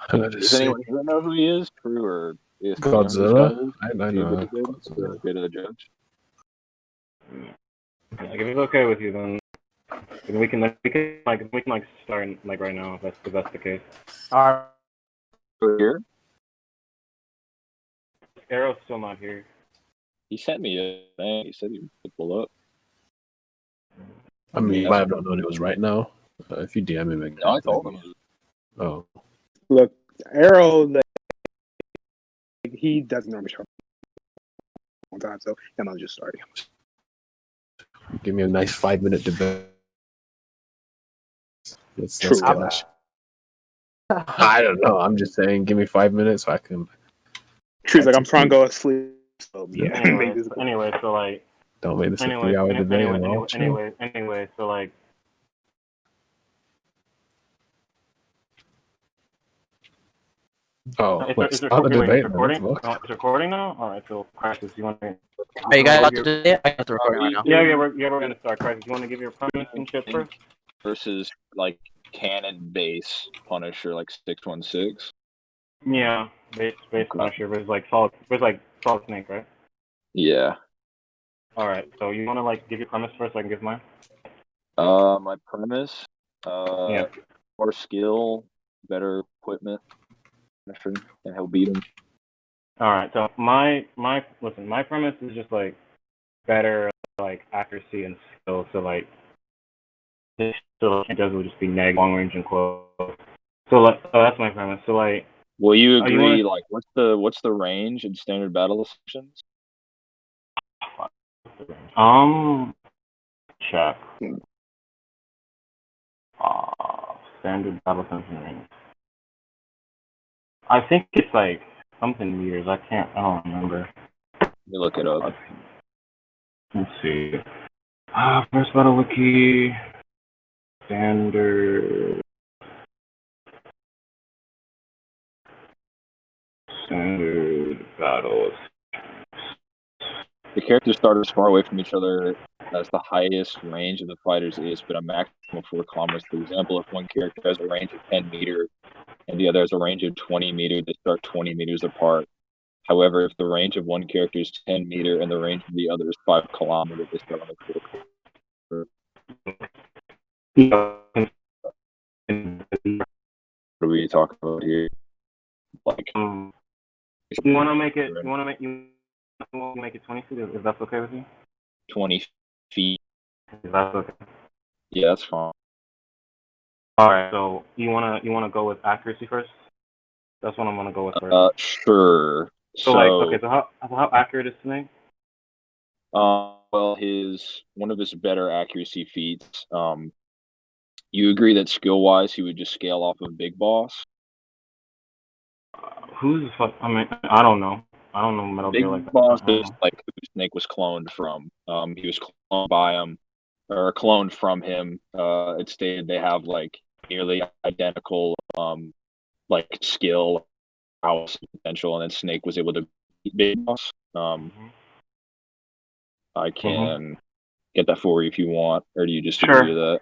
Does anyone here know who he is? True or is you know who this guy Godzilla? is? I Is he a know good judge? Godzilla. A good judge? Like, if it's okay with you, then we can start like right now. If that's the case. Alright. Here? Arrow's still not here. He sent me a thing. He said he would pull up. I mean, Yeah. might have not known it was right now. If you DM him again. No, I told him. Oh. Look, Arrow, like, he doesn't normally show up on time, so then I'll just start. Give me a nice 5-minute debate. Let's True. get that shit. I don't know. I'm just saying, give me 5 minutes so I can. True's like, I'm trying to go to sleep. So, yeah. Anyway, so like. Don't make this a 3-hour debate. Anyway, so like. Oh, it's recording now? Alright, so Crisis, you want to... Are you guys about to do it? I got the recording right now. Yeah, we're gonna start. Crisis, you want to give your premise and shit first? Versus, like, cannon base Punisher, like 616. Yeah, base Punisher versus like Solid Snake, right? Yeah. Alright, so you want to like give your premise first so I can give mine? My premise, yeah. more skill, better equipment, and he'll beat him. Alright, so my premise is just like better like accuracy and skill, so like this still does will just be neg long range and close. So like that's my premise. So like will you agree like what's the range in standard battle assumptions? Check. Standard battle assumption range. I think it's like something meters. I don't remember. You look it up. Let's see. First battle wiki. Standard battles. The characters start as far away from each other as the highest range of the fighters is, but a maximum of 4 kilometers. For example, if one character has a range of 10 meters and the other has a range of 20 meters, they start 20 meters apart. However, if the range of one character is 10 meters and the range of the other is 5 kilometers, they start on the 4 kilometers. What are we talking about here? Like, you want to make it 20 feet, if that's okay with you? 20 feet. If that's okay. Yeah, that's fine. Alright, so you wanna go with accuracy first? That's what I'm gonna go with first. Sure. So how accurate is Snake? Well, one of his better accuracy feats. You agree that skill wise he would just scale off of Big Boss? Who's the fuck? I mean, I don't know. I don't know Metal Gear like that. Big Boss is like who Snake was cloned from. He was cloned by him, or cloned from him. It stated they have like nearly identical like skill, house potential, and then Snake was able to beat Big Boss. I can get that for you if you want, or do you just agree with that?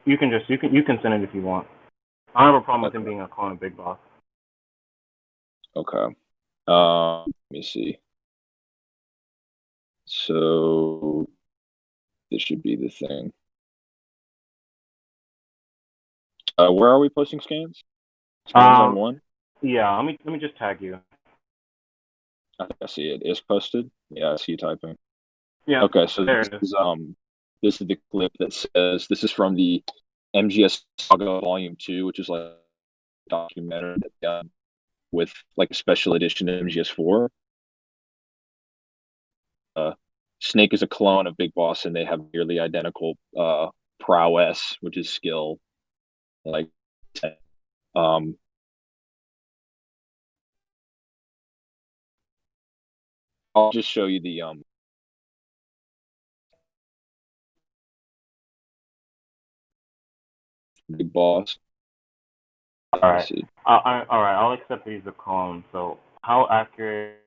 You can send it if you want. I don't have a problem with him being a clone of Big Boss. Okay. Let me see. So this should be the thing. Where are we posting scans? Scans on one? Yeah, let me just tag you. I think I see it. Is posted? Yeah, I see you typing. Yeah. Okay, so this is the clip that says this is from the MGS Saga Volume 2, which is like a documentary that's done with like a special edition of MGS4. Snake is a clone of Big Boss, and they have nearly identical prowess, which is skill. Like, I'll just show you the Big Boss. All right. All right. I'll accept he's a clone. So how accurate?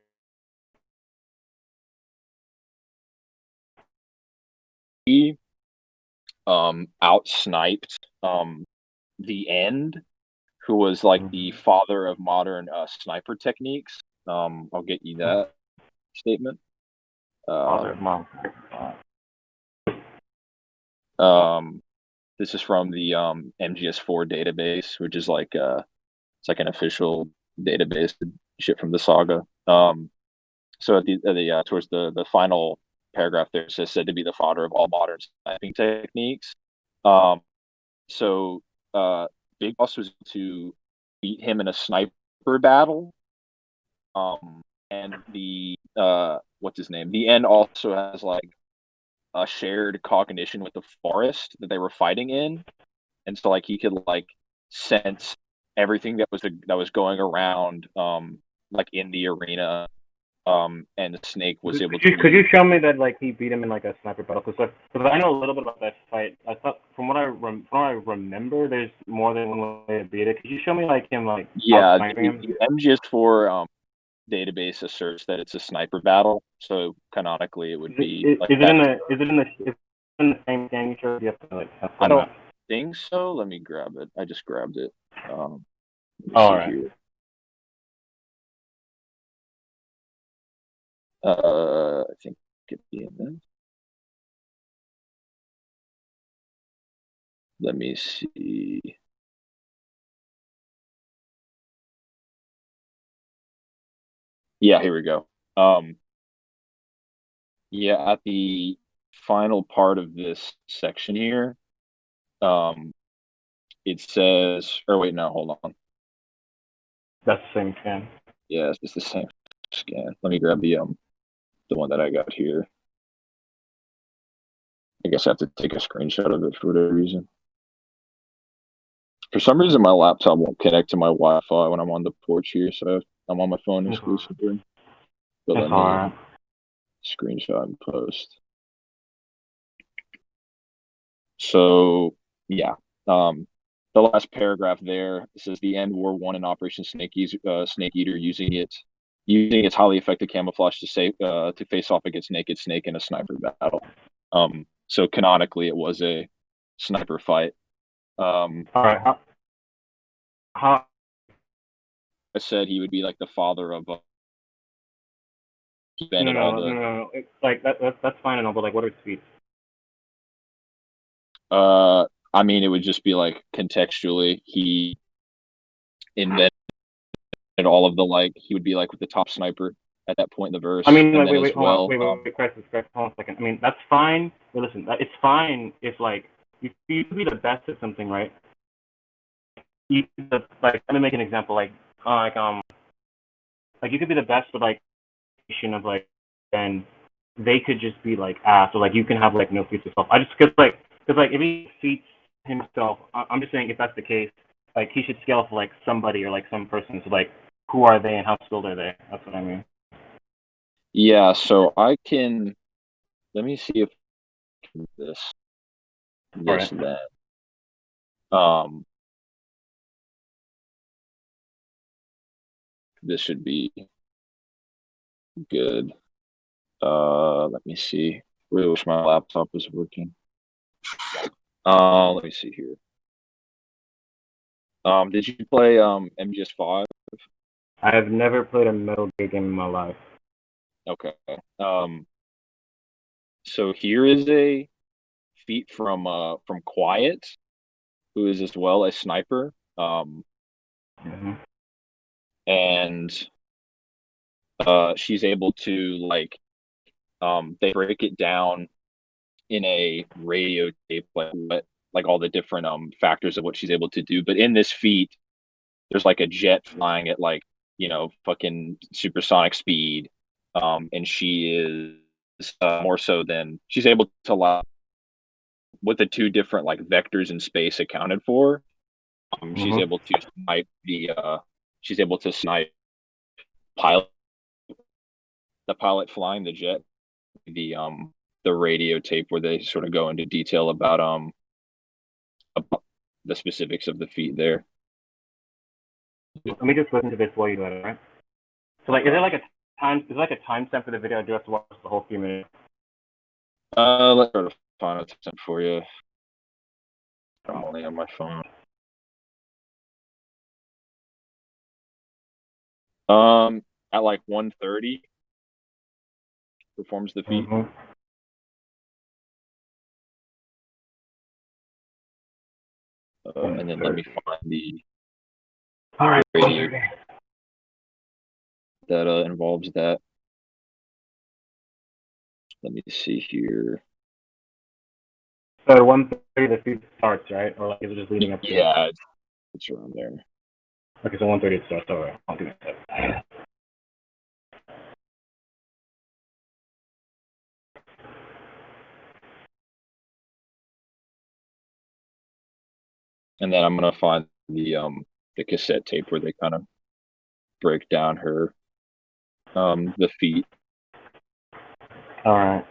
He out sniped the end who was like the father of modern sniper techniques. I'll get you that statement. Father of mom. This is from the MGS4 database, which is like it's like an official database shit from the saga. So at the towards the final paragraph there, it said to be the father of all modern sniping techniques. So Big Boss was to beat him in a sniper battle. And the what's his name? The end also has like a shared cognition with the forest that they were fighting in, and so like he could like sense everything that was going around like in the arena. And Snake was able to. Could you show me that like he beat him in like a sniper battle? Because I know a little bit about that fight. I thought from what I remember, there's more than one way to beat it. Could you show me like him like Yeah, him? the MGS4 database asserts that it's a sniper battle, so canonically it would be. Is it in the same game you showed? You have to like. I don't think so. Let me grab it. I just grabbed it. All right. Here. I think it could be in this. Let me see. Yeah, here we go. Yeah, at the final part of this section here, it says, or wait, no, hold on. That's the same scan. Yeah, it's the same scan. Let me grab the one that I got here. I guess I have to take a screenshot of it for whatever reason. For some reason, my laptop won't connect to my Wi-Fi when I'm on the porch here, so I'm on my phone exclusively. But let me screenshot and post. So yeah, the last paragraph there says the end War One in Operation Snake Eater using its highly effective camouflage to face off against Naked Snake in a sniper battle. So canonically, it was a sniper fight. All right. How? I said he would be like the father of. No. It's like that's fine and all, but like, what are speeds? I mean, it would just be like contextually, he invented all of the like. He would be like with the top sniper at that point in the verse. I mean, like, wait, crisis, hold on a second. I mean, that's fine. But listen, it's fine if like you could be the best at something, right? Like, let me make an example. Like you could be the best, but like, of like, then they could just be like so like you can have like no feats yourself. I just because like if he feats himself, I'm just saying if that's the case, like he should scale for like somebody or like some person. So like, who are they and how skilled are they? That's what I mean. Yeah, so I can. Let me see if this then. This should be good. Let me see. Really wish my laptop was working. Let me see here. Did you play MGS5? I have never played a Metal Gear game in my life. Okay. So here is a feat from Quiet, who is as well a sniper. And she's able to like they break it down in a radio tape like all the different factors of what she's able to do. But in this feat, there's like a jet flying at like, fucking supersonic speed. And she is more so than she's able to like with the two different like vectors in space accounted for. She's able to snipe she's able to snipe the pilot flying the jet, the radio tape where they sort of go into detail about the specifics of the feat there. Let me just listen to this while you do it, right? So like, is there like a timestamp for the video? I do have to watch the whole few minutes. Let's try to find a timestamp for you. I'm only on my phone. At like 130, performs the feat. Mm-hmm. And then let me find the All right. radio that involves that. Let me see here. So at 1:30 the feed starts, right? Or like is it just leading up to it? Yeah, it's around there. Okay, so 1:30 it starts. All right. I'll do that. And then I'm gonna find the cassette tape where they kind of break down her the feat. All right.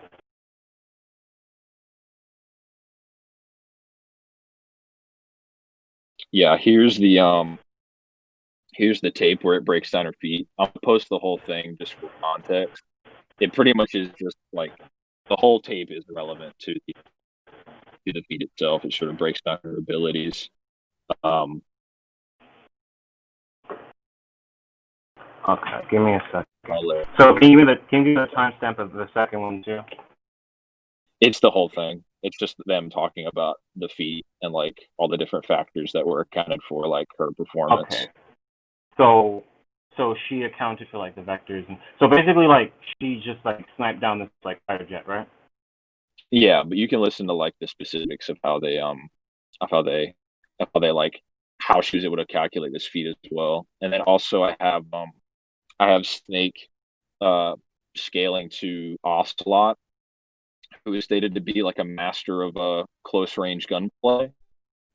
Yeah, here's the tape where it breaks down her feet. I'll post the whole thing just for context. It pretty much is just like the whole tape is relevant to the feat itself. It sort of breaks down her abilities. Okay, give me a second. I'll let- So can you give me the timestamp of the second one too? It's the whole thing. It's just them talking about the feat and like all the different factors that were accounted for, like her performance. Okay. So she accounted for like the vectors, and so basically like she just like sniped down this like fighter jet, right? Yeah, but you can listen to like the specifics of how they like how she was able to calculate this feat as well. And then also I have Snake scaling to Ocelot, who is stated to be like a master of close range gunplay.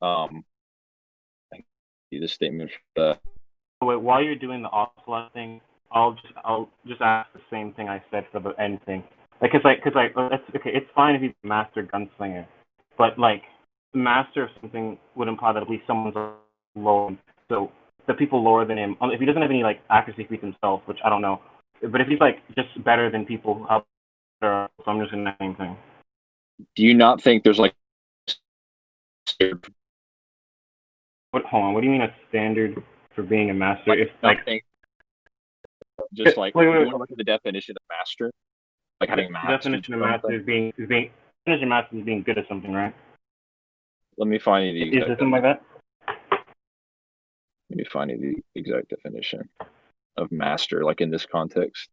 I see the statement for that. Wait, while you're doing the Ocelot thing, I'll just ask the same thing I said for the end thing. Like, cause that's okay. It's fine if he's a master gunslinger, but like master of something would imply that at least someone's lower. So the people lower than him, if he doesn't have any like accuracy feats himself, which I don't know, but if he's like just better than people, so I'm just gonna same thing. Do you not think there's like Hold on. What do you mean a standard for being a master? like, If like just like wait, you want to look at the definition of master, like having mastered definition of master is being definition of master is being good at something, right? Let me find you the Is there something like that? Let me find you the exact definition of master, like in this context.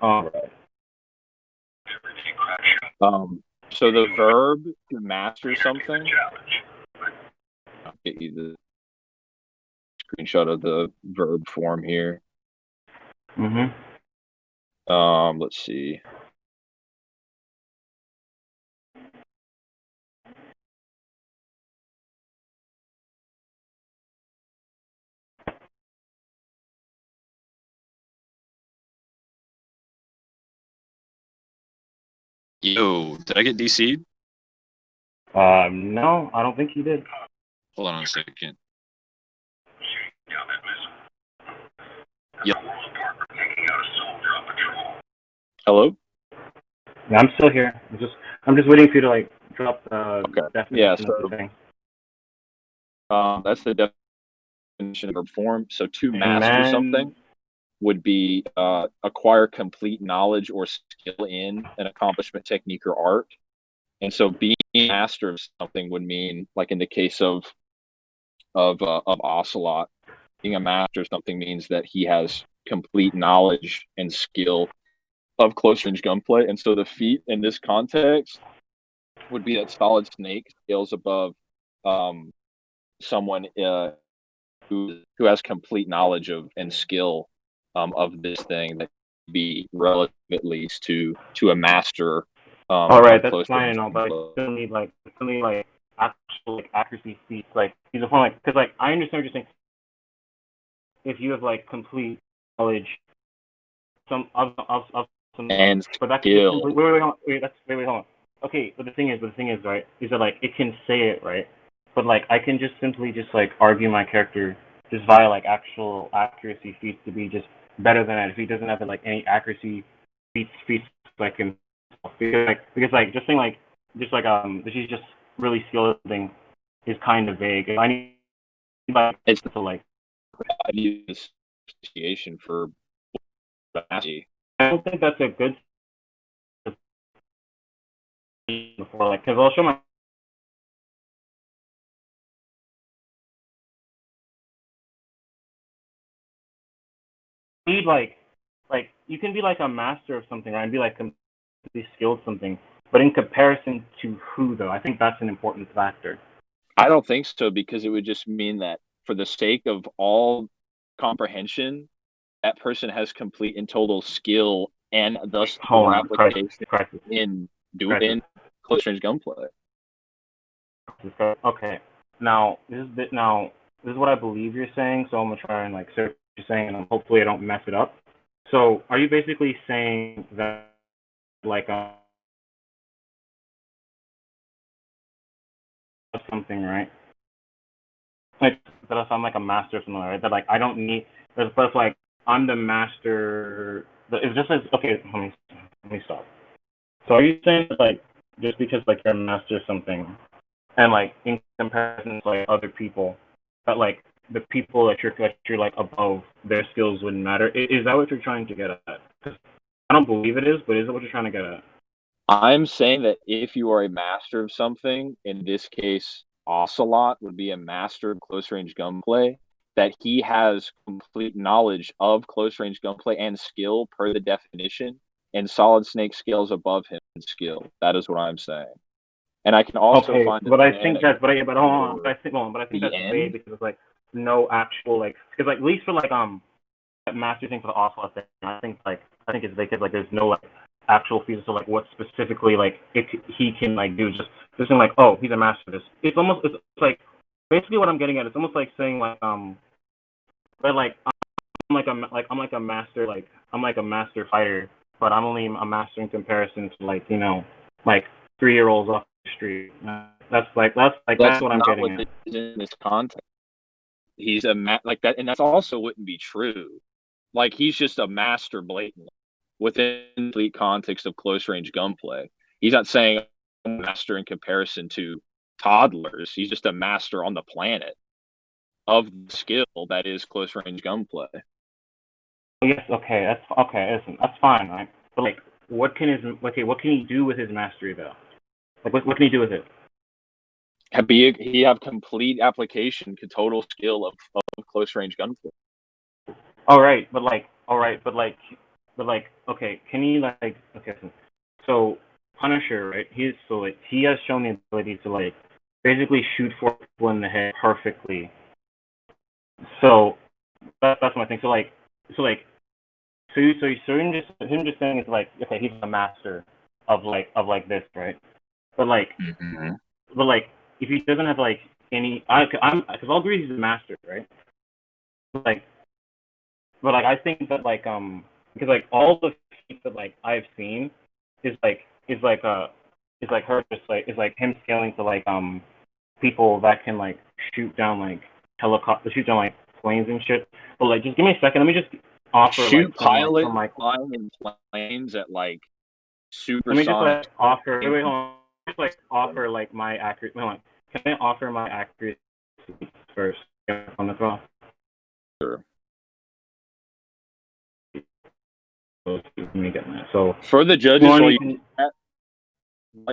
All right. So the verb to master something. I'll get you the screenshot of the verb form here. Mhm. Let's see. Yo, did I get DC'd? No, I don't think he did. Hold on a second. Yep. Hello? Yeah, I'm still here. I'm just waiting for you to like drop the definition of the thing. That's the definition of form. So to master something would be acquire complete knowledge or skill in an accomplishment, technique, or art. And so being a master of something would mean, like in the case of Ocelot, being a master of something means that he has complete knowledge and skill of close range gunplay. And so the feat in this context would be that Solid Snake scales above someone who has complete knowledge of and skill of this thing that could be relative at least to a master. All right, that's fine and all, but I still need like actual like accuracy feats. Like he's a point like because like I understand what you're saying. If you have like complete knowledge, some of some, and but that's skill. Just wait, hold on. Okay, but the thing is right, is that like it can say it right, but like I can just simply just like argue my character just via like actual accuracy feats to be just better than that if he doesn't have like any accuracy feats like him because like just saying like that she's just really skilled at thing is kind of vague. If I need like It's to like I use appreciation for mastery. I don't think that's a good before, like, because I'll show my need like you can be like a master of something, right? And be like completely skilled something, but in comparison to who though? I think that's an important factor. I don't think so, because it would just mean that for the sake of all comprehension, that person has complete and total skill and thus Hold on, application crisis. in close range gunplay. Okay, now this is what I believe you're saying. So I'm gonna try and like search what you're saying, and hopefully I don't mess it up. So are you basically saying that like something, right? Like that I'm like a master or something, right? That like I don't need, but it's like I'm the master. It's just like, okay, let me stop. So are you saying that like just because like you're a master of something, and like in comparison to like other people, that like the people that you're like above, their skills wouldn't matter? Is that what you're trying to get at? 'Cause I don't believe it is, but is it what you're trying to get at? I'm saying that if you are a master of something, in this case, Ocelot would be a master of close range gunplay, that he has complete knowledge of close range gunplay and skill per the definition, and Solid Snake scales above him in skill. That is what I'm saying. And I can also Okay, find but I think that's hold on, for but I think the that's vague end. because it's like no actual like, because like at least for like that master thing for the Ocelot thing, I think it's vague because like there's no like actual features of like what specifically like he can like do. Just saying like, oh, he's a master of this. It's like basically what I'm getting at. It's almost like saying like but like I'm like a master, like I'm like a master fighter, but I'm only a master in comparison to like, you know, like 3-year-olds off the street. That's what I'm not getting what at. this is in this context. He's a like that, and that's also wouldn't be true. Like, he's just a master blatantly within the complete context of close range gunplay. He's not saying I'm a master in comparison to toddlers. He's just a master on the planet of the skill that is close range gunplay. Yes, okay, that's okay. Listen, that's fine, right? But like, what can he do with his mastery though? Like, what can he do with it? He have complete application to total skill of close range gunplay. All right, but okay, can you like, okay, so Punisher, right? He has shown the ability to like basically shoot 4 people in the head perfectly. So that's my thing. So him just saying it's like, okay, he's a master of this, right? But like Mm-hmm. but like if he doesn't have like any, because I'll agree he's a master, right? Like, but like I think that like because like all the feats that like I've seen is like her just like is like him scaling to like people that can like shoot down like planes and shit. But like just give me a second, let me just offer Shoot like pilot from like flying in planes at like let me just supersonic. like offer wait, hold on. Just like offer like my accuracy. Hold on. Can I offer my accuracy first on the call? Sure. So let me get that. So For the judges, one,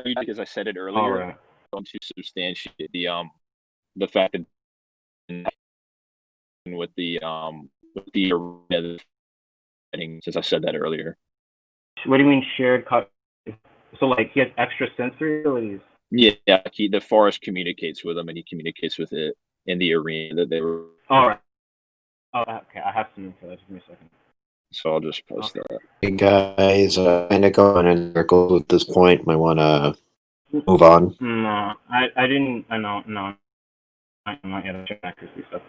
because I said it earlier, all right. going to substantiate the fact that with the arena, since I said that earlier. What do you mean shared cut? So like he has extra sensory abilities. Yeah, the forest communicates with him, and he communicates with it in the arena that they were. All right. Oh, okay. I have some info. Just give me a second. So I'll just post that. Hey guys, kind of going in circles at this point. Might want to move on. No, I didn't. I know. No, I'm not yet check accuracy stuff.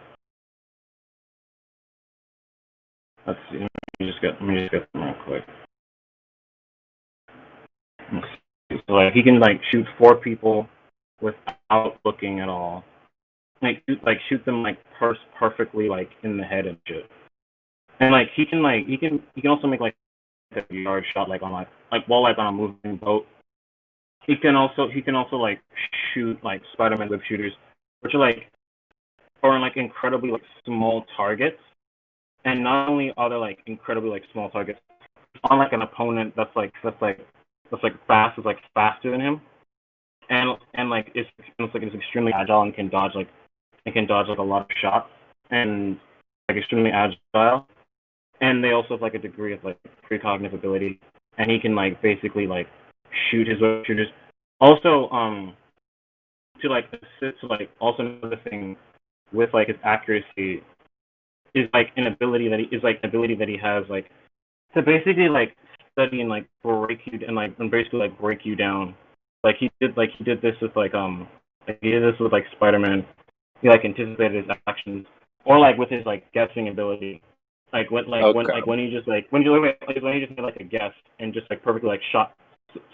Let's see. Let me just get them real quick. So like he can like shoot 4 people without looking at all. Like shoot them like perfectly like in the head and shit. And like he can also make like a yard shot like on while like on a moving boat. He can also like shoot like Spider-Man whip shooters, which are like on like incredibly like small targets. and not only are they like incredibly like small targets, on like an opponent that's fast, is like faster than him, and like it's extremely agile and can dodge like a lot of shots and like extremely agile, and they also have like a degree of like precognitive ability, and he can like basically like shoot his shooters. Also, to like assist, to like also another thing with like his accuracy is like an ability that he has like to basically like study and like break you and basically like break you down. Like he did this with like Spider-Man. He like anticipated his actions, or like with his like guessing ability. When he just when he just made like a guess and just like perfectly like shot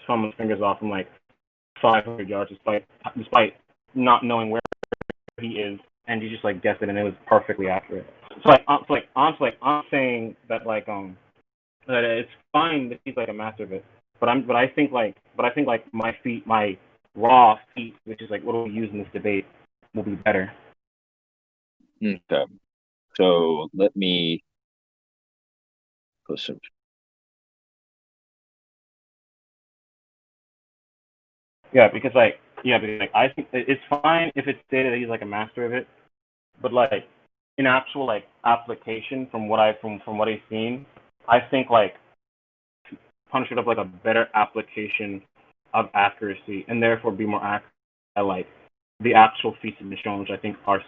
someone's fingers off from like 500 yards despite not knowing where he is, and he just like guessed it and it was perfectly accurate. I'm saying that that it's fine that he's like a master of it, but I think my raw feat, which is like what we use in this debate, will be better. Okay. So let me put some. Because I think it's fine if it's stated that he's like a master of it, but like in actual like application from what I've seen, I think like Punch should have like a better application of accuracy and therefore be more accurate at like the actual feats in the shown, which I think are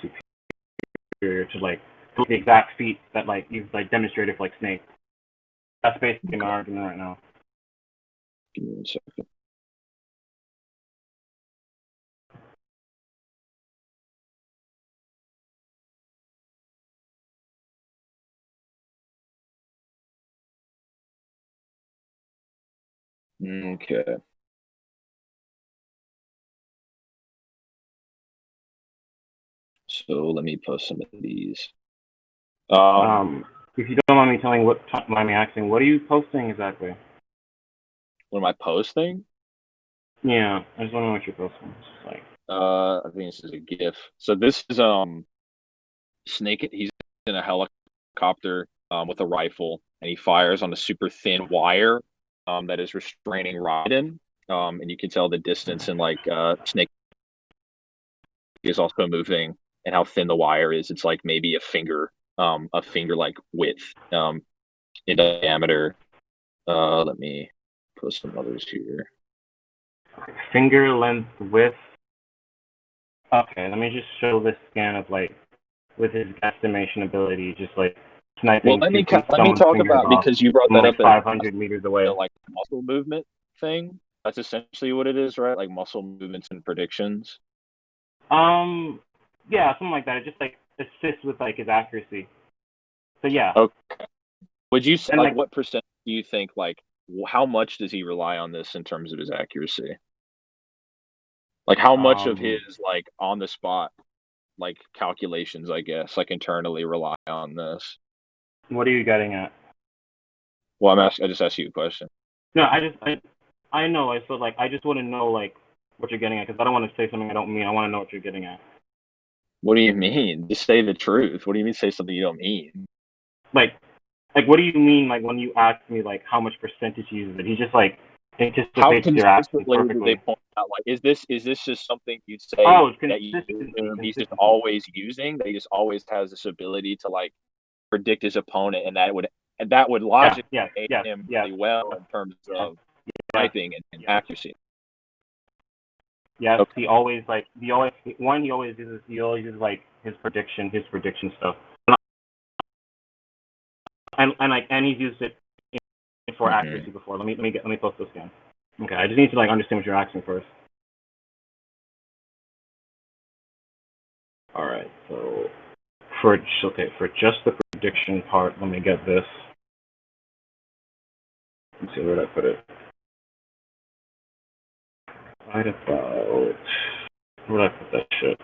superior to like the exact feats that like you've like demonstrated for like Snake. That's basically my argument right now. Give me 1 second. Okay. So let me post some of these. If you don't mind me asking, what are you posting exactly? What am I posting? Yeah, I just want to know what you're posting. Like, I think this is a GIF. So this is Snake. He's in a helicopter with a rifle, and he fires on a super thin wire that is restraining Raiden. And you can tell the distance, and like Snake is also moving, and how thin the wire is. It's like maybe a finger like width in diameter. Let me put some others here. finger length width. Okay, let me just show this scan of like with his estimation ability, just like sniping. Well, let me talk about, because you brought that like up, 500 meters away. Like muscle movement thing. That's essentially what it is, right? Like muscle movements and predictions. Yeah, something like that. It just like assists with like his accuracy. So yeah. Okay. Would you say, like what percent do you think, like how much does he rely on this in terms of his accuracy? Like how much of his like on the spot like calculations, I guess, like internally rely on this? What are you getting at? Well, I just asked you a question. No, I know. I like I just want to know like what you're getting at, because I don't want to say something I don't mean. I want to know what you're getting at. What do you mean? Just say the truth. What do you mean say something you don't mean? Like what do you mean like when you ask me like how much percentage he uses it? He just like anticipates your actions perfectly. They point out, like, is this just something you'd say that he's just always using? That he just always has this ability to like predict his opponent, and that would logically aid him really well in terms of sniping and accuracy. Yes, okay. He always uses like his prediction stuff, and he's used it for accuracy before. Let me post this again. Okay, I just need to like understand what you're asking first. All right, so for just the prediction part, let me get this. Let's see, where did I put it? Right about where did I put that shit?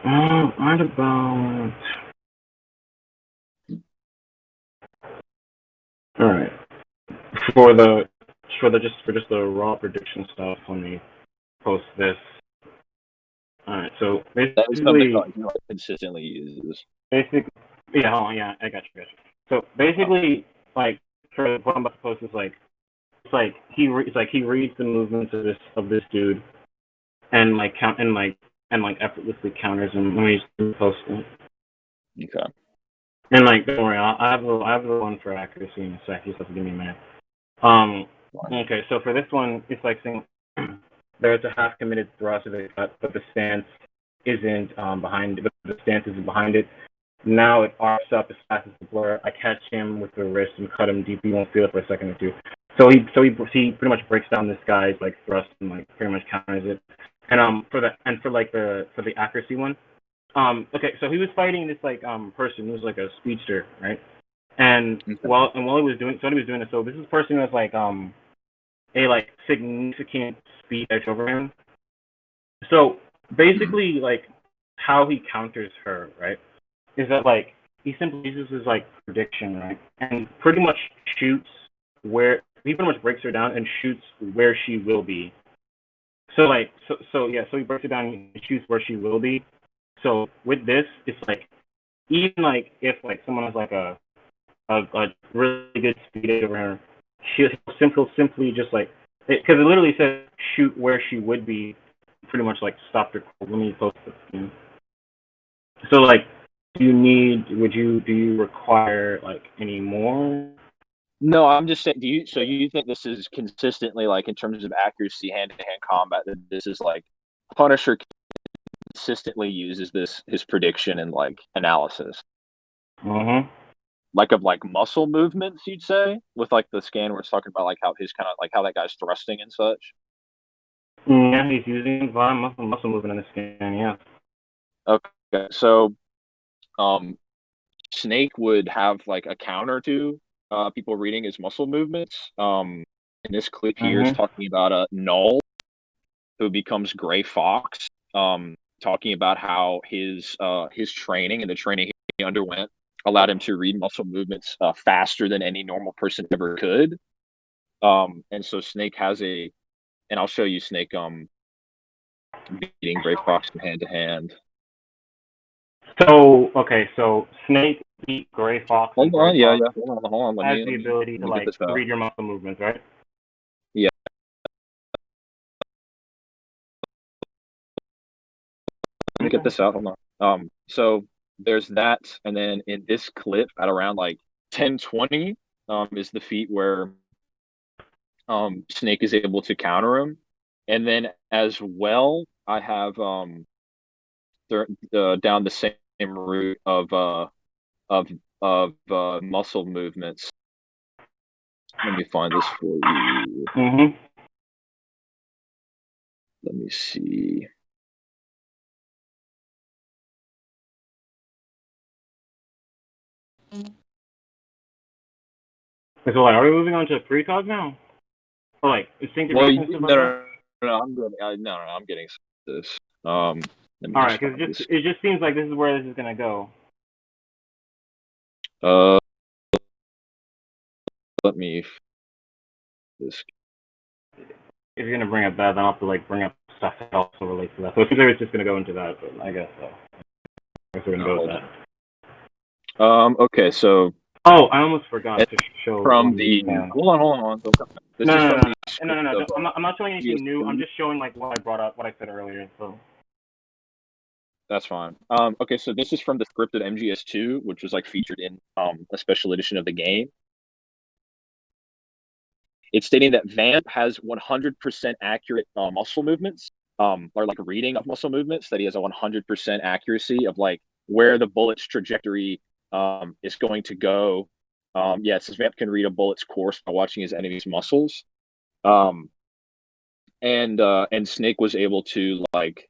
Right about. All right. For just the raw prediction stuff, let me post this. All right. So That is something basically, like, consistently uses. yeah, I got you. So basically, like, for what I'm about to post is like, it's like he reads the movements of this dude, and like effortlessly counters him when he's posting. Okay. And like, don't worry, I have the one for accuracy in a sec. You just have to give me a minute. Okay, so for this one, it's like saying there's a half committed thrust of the cut, but the stance isn't behind it. But the stance isn't behind it. Now it arcs up as fast as the blur. I catch him with the wrist and cut him deep. He won't feel it for a second or two. So he pretty much breaks down this guy's like thrust and like pretty much counters it. And for the accuracy one, okay, so he was fighting this like person who was like a speedster, right? And while he was doing this, so this is a person who has like a like significant speed edge over him. So basically, like how he counters her, right, is that like he simply uses his like prediction, right, and pretty much shoots where he pretty much breaks her down and shoots where she will be. So so he breaks it down and shoots where she will be. So with this, it's like even like if like someone has like a really good speed edge over her, she'll simply just like because it literally says shoot where she would be, pretty much like stop her cold. Let me post this. So like, do you require like any more? No, I'm just saying. So you think this is consistently like in terms of accuracy, hand-to-hand combat? That this is like Punisher consistently uses his prediction and like analysis. Mm-hmm. Like of like muscle movements, you'd say, with like the scan where it's talking about like how his kind of like how that guy's thrusting and such. Yeah, he's using muscle movement in the scan. Yeah. Okay, so Snake would have like a counter to people reading his muscle movements. In this clip here is talking about Null, who becomes Gray Fox. Talking about how his training and the training he underwent allowed him to read muscle movements faster than any normal person ever could. And so Snake has and I'll show you Snake beating Gray Fox from hand to hand. So okay, so Snake beat Gray Fox. Hold on. Hold on. Has the ability to like read your muscle movements, right? Yeah. Let me get this out. Hold on. So there's that, and then in this clip at around like 10:20, is the feat where Snake is able to counter him, and then as well, I have down the same route of muscle movements. Let me find this for you. Mm-hmm. Let me see. So like, are we moving on to precog now? Or like instinctive reaction stuff like that? No, I'm good. I'm getting this. All right, because it just seems like this is where this is gonna go. Let me. This. If you're gonna bring up that, then I'll have to like bring up stuff that also relates to that. So it seems like it's just gonna go into that, but I guess so. I guess we're gonna go with that. Okay, so. Oh, I almost forgot to show. From the. Hold on. No. I'm not showing anything new. I'm just showing like what I brought up, what I said earlier. So. That's fine. Okay, so this is from the script of MGS2, which was like featured in a special edition of the game. It's stating that Vamp has 100% accurate muscle movements, or like reading of muscle movements. That he has a 100% accuracy of like where the bullet's trajectory is going to go. It says Vamp can read a bullet's course by watching his enemy's muscles. And Snake was able to like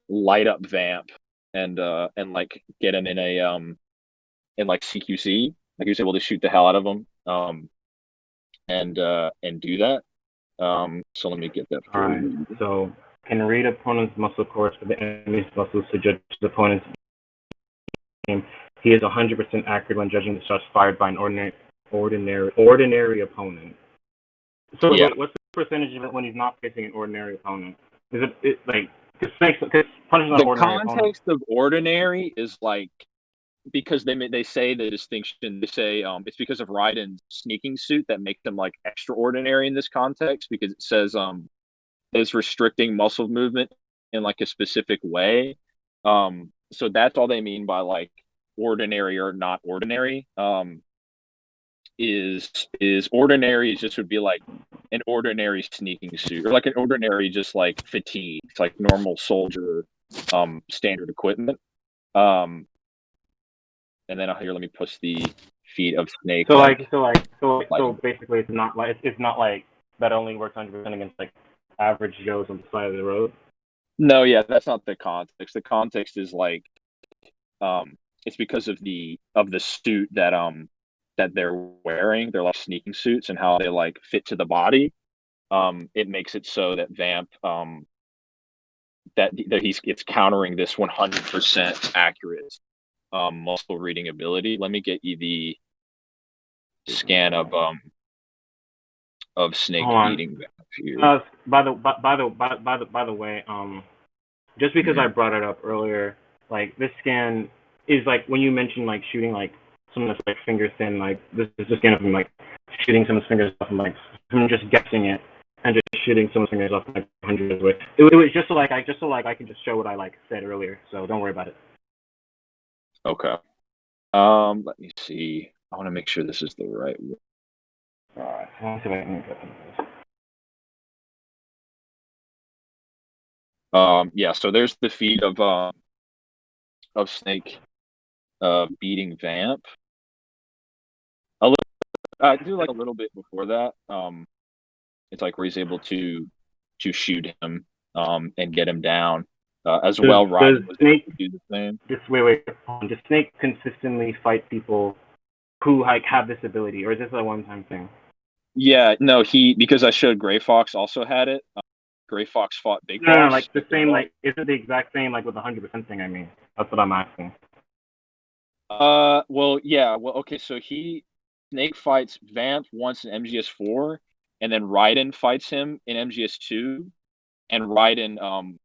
light up Vamp and like get him in a in like CQC. Like he was able to shoot the hell out of him and do that. So let me get that for you. So can read opponent's muscle course for the enemy's muscles to judge the opponent's game. He is 100% accurate when judging the shots fired by an ordinary opponent. So what's the percentage of it when he's not facing an ordinary opponent? Is it like Because Punisher's not The ordinary. context of ordinary is like because they say the distinction. They say it's because of Raiden's sneaking suit that makes him like extraordinary in this context because it says is restricting muscle movement in like a specific way. So that's all they mean by like ordinary or not ordinary. Is ordinary just would be like an ordinary sneaking suit or like an ordinary just like fatigue. It's like normal soldier standard equipment. And then here let me push the feet of Snake. So basically it's not like that only works 100% against like average Joes on the side of the road. No, yeah, that's not the context. The context is like it's because of the suit that they're wearing. They're like sneaking suits and how they like fit to the body. It makes it so that Vamp that it's countering this 100% accurate muscle reading ability. Let me get you the scan of Snake eating Vamp here. By the way, just because I brought it up earlier, like this scan is like when you mentioned like shooting like some of this like finger thin, like this is a scan of him like shooting some of his fingers off and like him just guessing it and just shooting some of his fingers off like hundreds of ways. It was just so like I can just show what I like said earlier, so don't worry about it. Okay. Let me see. I want to make sure this is the right one. Alright, let's see if I can get this. Yeah, so there's the feed of Snake beating Vamp. I do like a little bit before that. It's like where he's able to shoot him and get him down. As well, Raiden was able to do the same. Wait. Does Snake consistently fight people who like have this ability, or is this a one-time thing? Yeah, no, because I showed Gray Fox also had it. Gray Fox fought Big Boss. No, like the same, like is it the exact same like with the 100% thing? I mean, that's what I'm asking. Well, yeah, well, okay, so Snake fights Vamp once in MGS4, and then Raiden fights him in MGS2, and Raiden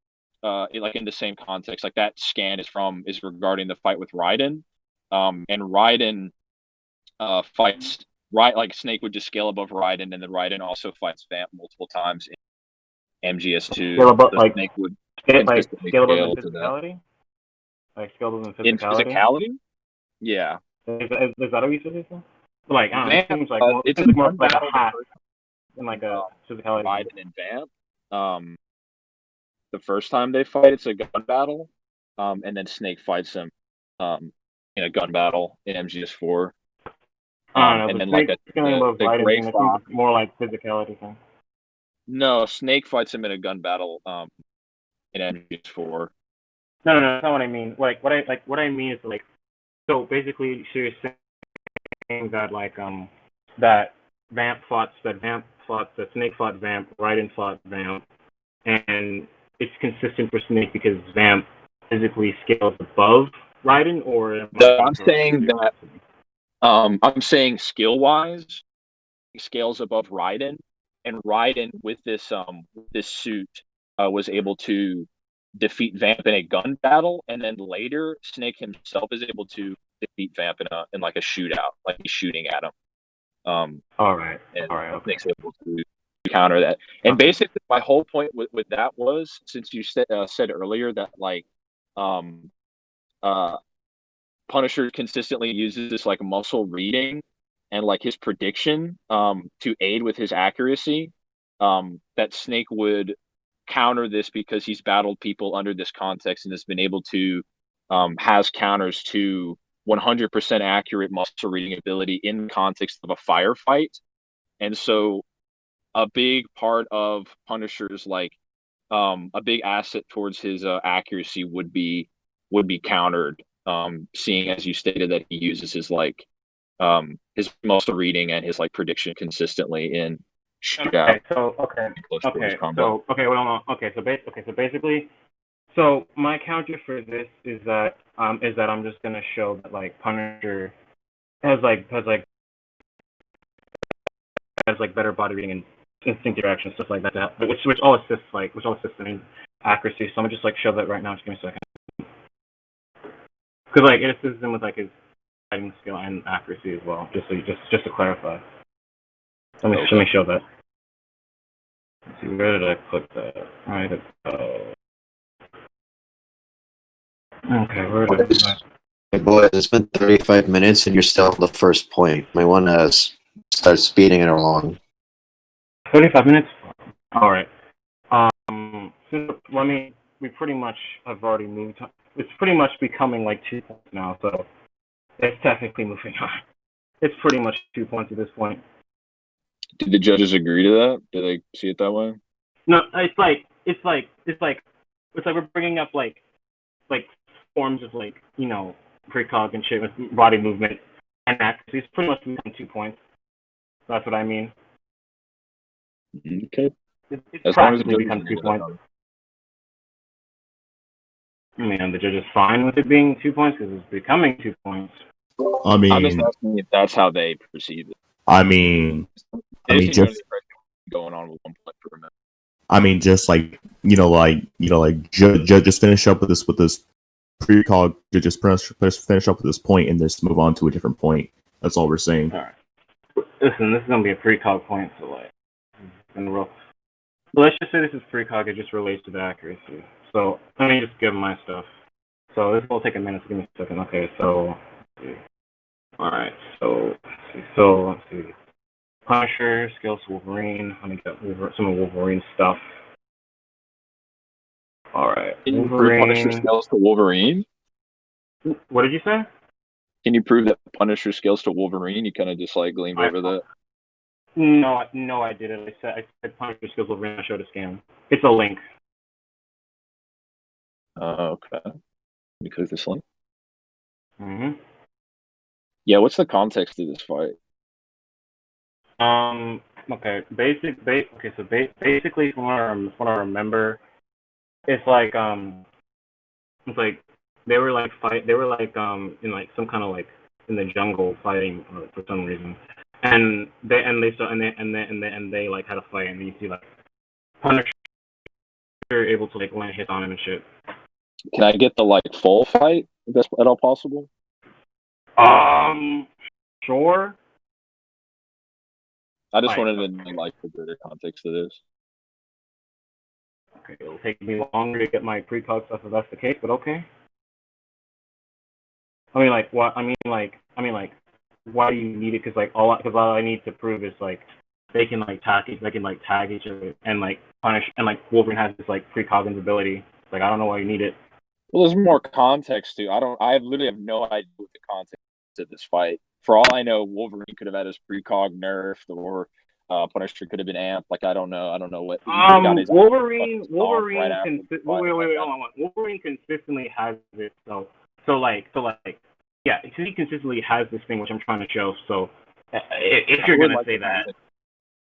like in the same context, like that scan is regarding the fight with Raiden, and Raiden fights like Snake would just scale above Raiden, and then Raiden also fights Vamp multiple times in MGS2. Scale above, so Snake would scale above in physicality. Like scale above in physicality. In physicality, yeah. Is that what you said? Like, Vamp, it seems like it's more like a hat than like a physicality. Raiden and Vamp. The first time they fight, it's a gun battle, and then Snake fights him in a gun battle in MGS4. And then like the Gray Fox, more like physicality thing. No, Snake fights him in a gun battle in MGS4. No, that's not what I mean. Like what I mean is like, so basically, you're saying that like that Snake fought Vamp, Raiden fought Vamp, and it's consistent for Snake because Vamp physically scales above Raiden, or I'm saying that I'm saying skill wise, he scales above Raiden, and Raiden with this suit was able to defeat Vamp in a gun battle, and then later Snake himself is able to defeat Vamp in like a shootout, like he's shooting at him. All right. Snake's able to counter that. And basically, my whole point with that was, since you said earlier that like Punisher consistently uses this like muscle reading and like his prediction to aid with his accuracy, that Snake would counter this because he's battled people under this context and has been able to has counters to 100% accurate muscle reading ability in the context of a firefight. And so a big part of Punisher's like a big asset towards his accuracy would be countered, seeing as you stated that he uses his like his muscle reading and his like prediction consistently in shootout. So basically, so my counter for this is that I'm just gonna show that like Punisher has better body reading and instinct interaction, stuff like that, which all assists accuracy. So I'm gonna just like show that right now. Just give me a second. Because like it assists him with like his fighting skill and accuracy as well. Just to clarify. Let me show that. Let's see, where did I put that? Right. Okay, where did I put that? Hey boys, it's been 35 minutes and you're still at the first point. Might want to start speeding it along. 35 minutes. All right. We pretty much have already moved. It's pretty much becoming like 2 points now, so it's technically moving on. It's pretty much 2 points at this point. Did the judges agree to that? Did they see it that way? No, it's like we're bringing up like forms of like precog and shit with body movement and accuracy. It's pretty much become 2 points. That's what I mean. Okay. It's practically become 2 points. I mean, the judge is fine with it being 2 points because it's becoming 2 points. I'm just asking if that's how they perceive it. Just going on with 1 point per minute. Just like just finish up with this precog. Just finish up with this point and just move on to a different point. That's all we're saying. All right. Listen, this is gonna be a precog point, so like, let's just say this is precog. It just relates to the accuracy. So let me just give my stuff. So this will take a minute. So give me a second. Okay. So let's see. All right. So let's see. Punisher, skills to Wolverine. Let me get some of Wolverine's stuff. Alright. Can you prove Punisher skills to Wolverine? What did you say? Can you prove that Punisher skills to Wolverine? You kind of just like gleamed over that. No, I didn't. I said Punisher skills Wolverine. I showed a scan. It's a link. Okay. Let me click this link. Mm-hmm. Yeah, what's the context of this fight? Okay. So basically, from what I remember, it's like they were like in like some kind of like in the jungle fighting for some reason, and they like had a fight, and you see like Punisher able to like land hits on him and shit. Can I get the like full fight? If that's at all possible? Sure. I just wanted to know like the greater context of this. Okay, it'll take me longer to get my precog stuff if that's the case, but okay. I mean, like, what? Why do you need it? Because all I need to prove is like they can tag each other and like punish, and like Wolverine has this like precognitive ability. Like, I don't know why you need it. Well, there's more context to. I literally have no idea what the context of this fight. For all I know, Wolverine could have had his precog nerfed, or Punisher could have been amped. Like, I don't know what. Wolverine consistently has it. Yeah, he consistently has this thing which I'm trying to show. So if you're gonna say that,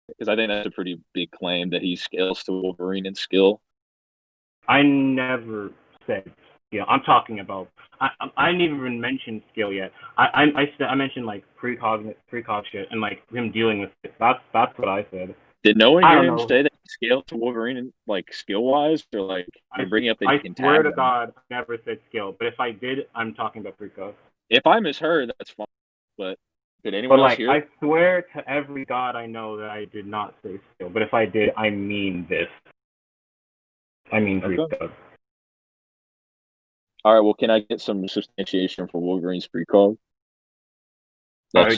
because I think that's a pretty big claim that he scales to Wolverine in skill. I never said skill. I'm talking about. I didn't even mention skill yet. I mentioned like precog shit and like him dealing with it. That's what I said. Did no one hear him say that he scaled to Wolverine in, like skill wise, or like you're bringing up that he can tag? I swear to God, I never said skill. But if I did, I'm talking about precog. If I misheard, that's fine. But did anyone else hear? I swear to every god I know that I did not say skill. But if I did, I mean this. I mean precog. All right. Well, can I get some substantiation for Wolverine's precog? Like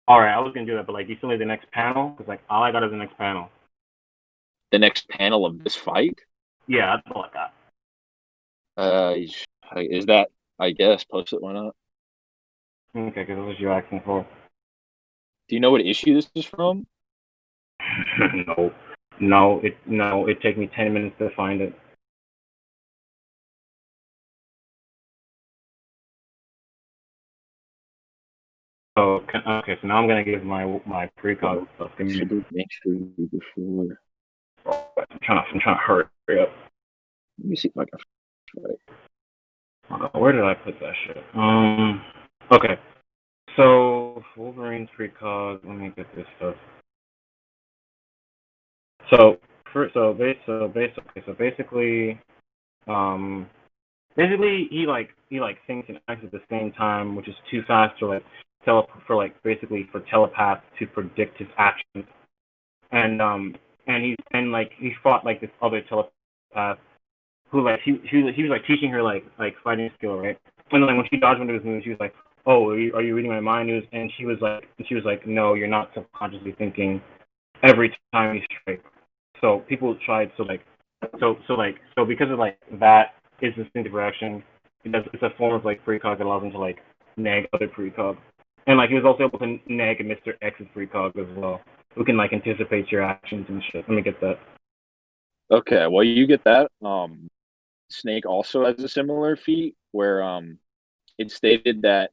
all right, I was gonna do that, but like, do you still need the next panel? Because like, all I got is the next panel. The next panel of this fight? Yeah, that's all I got. Is that? I guess post it. Why not? Okay, because that's what you're asking for. Do you know what issue this is from? No. It take me 10 minutes to find it. Oh, okay. So now I'm gonna give my precog stuff. Should have made sure before. I'm trying to hurry up. Let me see if I can. Where did I put that shit? Okay. So Wolverine's precog. Let me get this stuff. So basically, he thinks and acts at the same time, which is too fast for for telepaths to predict his actions. And he fought like this other telepath who he was like teaching her like fighting skill, right? And then like when she dodged one of his moves, she was like, "Oh, are you reading my mind?" And she was like, "No, you're not subconsciously thinking every time you strike." So people tried so because of like that is instinctive reaction. It's a form of like precog that allows him to like nag other precog, and like he was also able to nag Mr. X's precog as well, who can like anticipate your actions and shit. Let me get that. Okay, well you get that. Snake also has a similar feat where it's stated that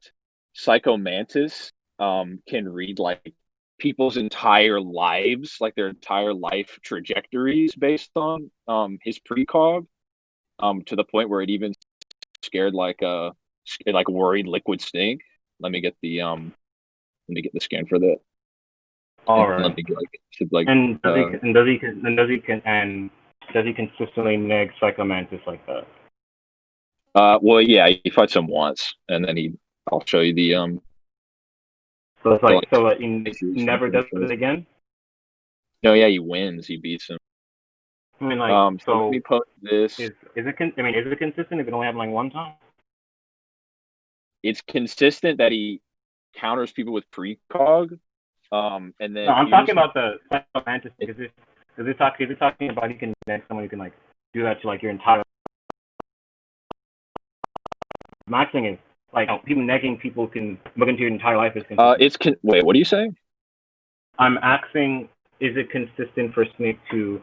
Psycho Mantis can read like people's entire lives, like their entire life trajectories based on his precog, to the point where it even scared like worried Liquid Snake. Let me get the scan for that. All And right. let me like And does he consistently nag Psycho Mantis like that? well yeah, he fights him once and then I'll show you the So it's like like, he never does it again. no, yeah, he wins. He beats him. I mean, like, so let me post this. Is it consistent if it only happened like one time? It's consistent that he counters people with precog. And then no, I'm talking about the Psycho Mantis. Is it talking about he can neg someone who can like do that to like your entire? Maxing is like people negging people can look into your entire life is consistent. Wait, what are you saying? I'm asking, is it consistent for Snake to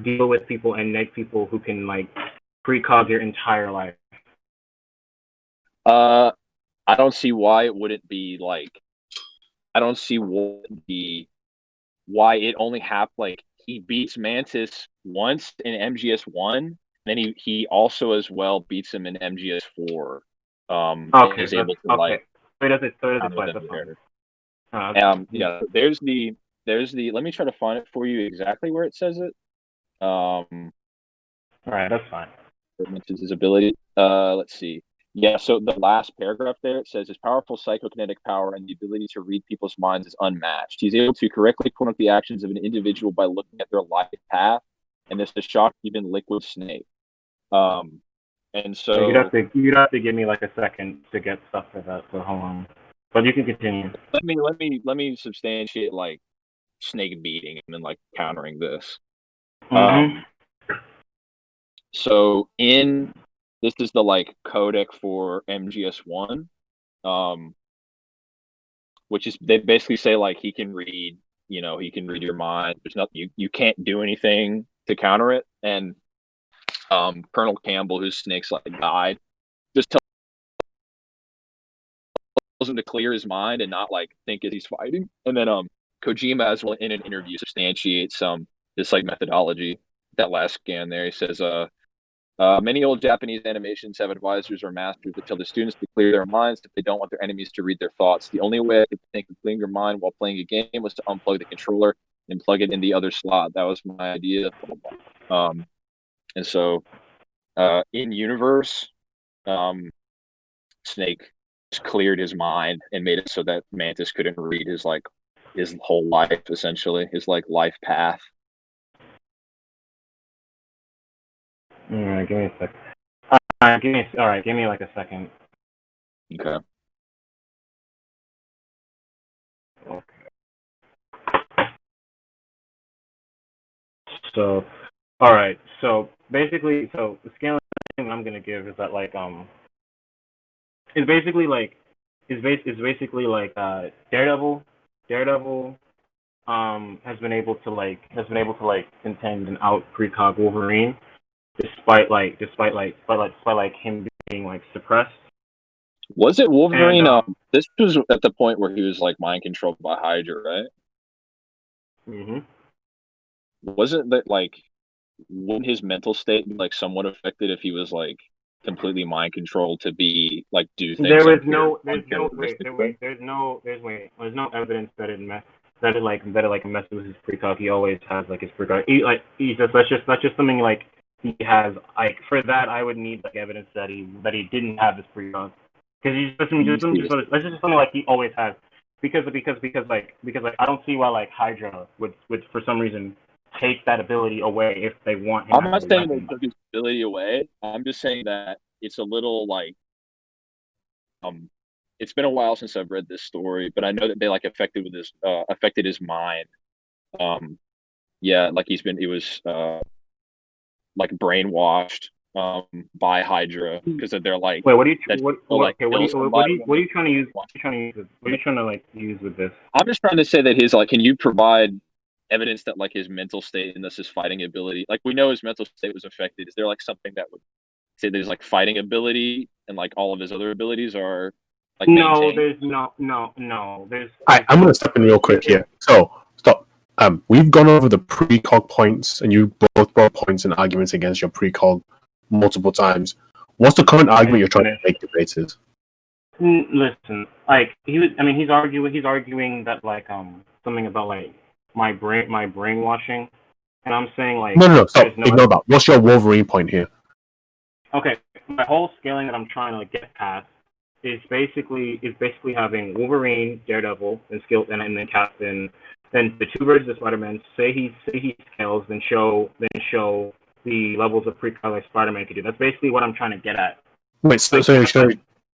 deal with people and neg people who can like precog your entire life? I don't see why it wouldn't be like. I don't see why it only happened. Like he beats Mantis once in MGS1, then he also as well beats him in MGS4. Okay, is able to okay. like. So it does it twice. Yeah. There's the. Let me try to find it for you exactly where it says it. All right, that's fine. His ability. Let's see. Yeah, so the last paragraph there, it says his powerful psychokinetic power and the ability to read people's minds is unmatched. He's able to correctly point out the actions of an individual by looking at their life path, and this has shocked even Liquid Snake. And so you'd have to give me like a second to get stuff for that. So hold on, but you can continue. Let me substantiate like Snake beating him and like countering this. Mm-hmm. So this is the like codec for MGS1, which is they basically say like he can read your mind. There's nothing you can't do anything to counter it. And Colonel Campbell, who's Snake's like guide, just tells him to clear his mind and not like think as he's fighting. And then Kojima as well in an interview substantiates this like methodology. That last scan there, he says many old Japanese animations have advisors or masters that tell the students to clear their minds if they don't want their enemies to read their thoughts. The only way I could think of clearing your mind while playing a game was to unplug the controller and plug it in the other slot. That was my idea. And so in universe, Snake just cleared his mind and made it so that Mantis couldn't read his whole life, essentially, his like life path. All right, give me a second. Give me like a second. Okay. So, all right. So basically, the scaling I'm gonna give is that like it's basically like Daredevil has been able to contend and out precog Wolverine despite him being like suppressed. Was it Wolverine? This was at the point where he was like mind controlled by Hydra, right? Mm-hmm. Wasn't that like, wouldn't his mental state be like somewhat affected if he was like completely mind controlled to be like do things? There's no evidence that that it messes with his precog. He always has like his precog. That's just something like he has. Like for that, I would need like evidence that he didn't have his precog because that's just something like he always has. Because I don't see why like Hydra would for some reason take that ability away if they want him. I'm not saying they took his ability away. I'm just saying that it's a little like it's been a while since I've read this story, but I know that they like affected his mind. Yeah, like he was like brainwashed by Hydra because they're like. Wait, what are you trying to use? What are you trying to like use with this? I'm just trying to say that his like, can you provide evidence that like his mental state and thus his fighting ability, like we know his mental state was affected. Is there like something that would say there's like fighting ability and like all of his other abilities are like maintained? There's no. I'm going to step in real quick here. So, stop. We've gone over the precog points, and you both brought points and arguments against your precog multiple times. What's the current argument you're trying to make, debated? Listen, like he's arguing that like something about like my brainwashing, and I'm saying like No, stop. Ignore that. What's your Wolverine point here? Okay, my whole scaling that I'm trying to like get past is basically having Wolverine, Daredevil, and then Captain, then the two versions of Spider-Man. Say he scales, then show the levels of precog like Spider-Man could do. That's basically what I'm trying to get at. Wait,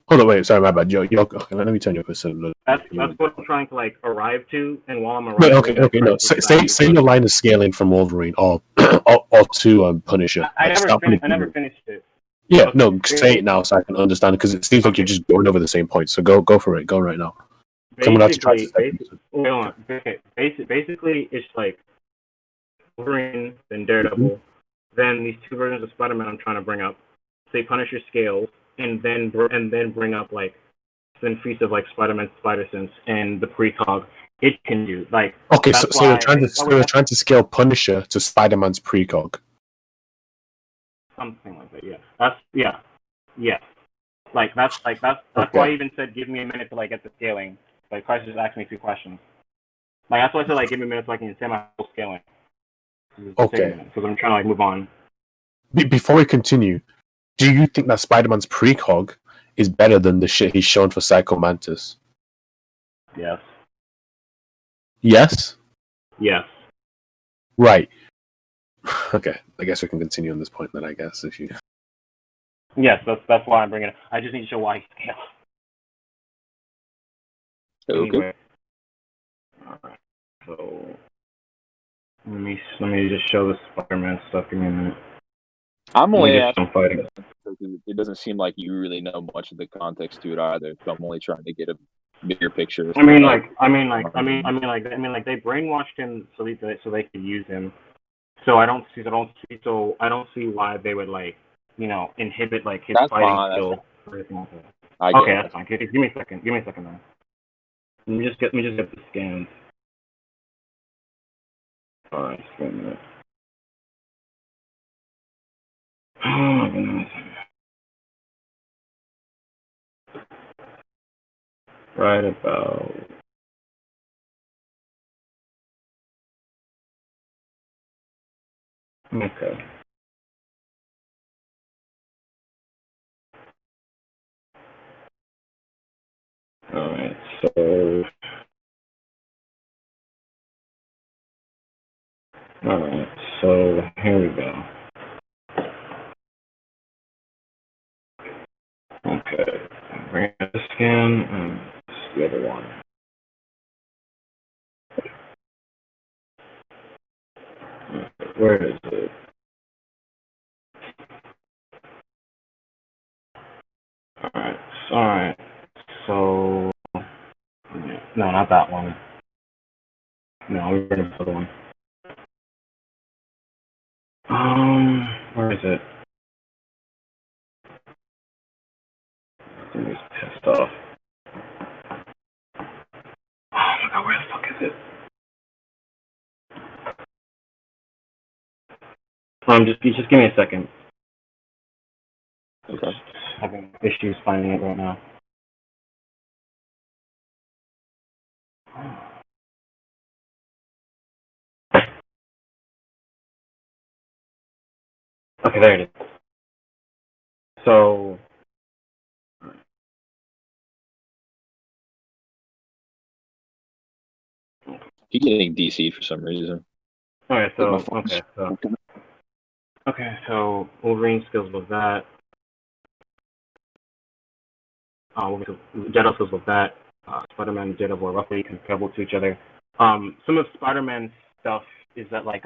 hold on, wait, sorry, my bad. Okay, let me turn your question. That's what I'm trying to like arrive to, and while I'm arriving. Wait, okay, no. Say your line of scaling from Wolverine or to Punisher. I never finished it. Yeah, okay. No, say it now so I can understand it because it seems like you're just going over the same point. So go for it. Go right now. Basically, it's like Wolverine, then Daredevil, then these two versions of Spider-Man I'm trying to bring up. Say Punisher scales, and then bring up like then Feast of like Spider-Man Spider Sense and the precog it can do. Like okay, so you're trying to scale Punisher to Spider-Man's precog. Something like that, yeah. Like that's okay. Why I even said give me a minute to like get the scaling. Like Christ just asked me 2 questions. Like that's why I said like give me a minute so I can say my whole scaling. Okay. Because I'm trying to like move on. Before we continue, do you think that Spider-Man's precog is better than the shit he's shown for Psycho Mantis? Yes. Yes? Yes. Right. Okay, I guess we can continue on this point then, I guess, if you... Yes, that's why I'm bringing it. I just need to show why he scales. Okay. Anyway. Alright, so... Let me just show the Spider-Man stuff. Give me a minute. I'm only asking fighting. It doesn't seem like you really know much of the context to it either, so I'm only trying to get a bigger picture. They brainwashed him so they could use him. So I don't see why they would like, inhibit like his fighting skills or anything like that. Okay, that's fine. Give me a second now. Let me just get the scans. Alright, just wait a minute. Oh my goodness. Right about. Okay. Alright, so. Alright, so here we go. Okay. Bring up the scan and the other one. Okay, where is it? Alright. So no, not that one. No, we're gonna put one. Where is it? I'm just pissed off. Oh my god, where the fuck is it? Just give me a second. Okay. Having issues finding it right now. Okay, there it is. So He's getting DC'd for some reason. okay, Like, my so phone's broken. Wolverine skills was that. Daredevil skills was that. Spider-Man and Daredevil are roughly comparable to each other. Some of Spider-Man's stuff is that like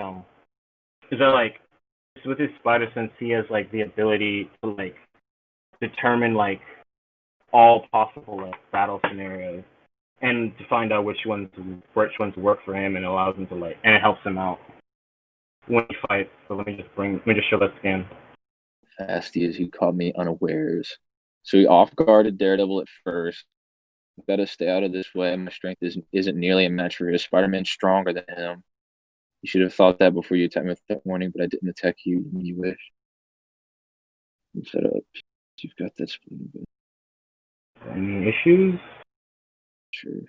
with his spider sense he has like the ability to like determine like all possible like battle scenarios and to find out which ones work for him and allows him to like and it helps him out when he fights. So let me just show that scan. Fast he is, he caught me unawares. So he off guarded Daredevil at first. Gotta stay out of this way. My strength isn't nearly a match for his. Spider-Man's stronger than him. You should have thought that before you attacked me with that warning, but I didn't attack you when you wished. You set up. You've got that spleen, but Any issues? sure.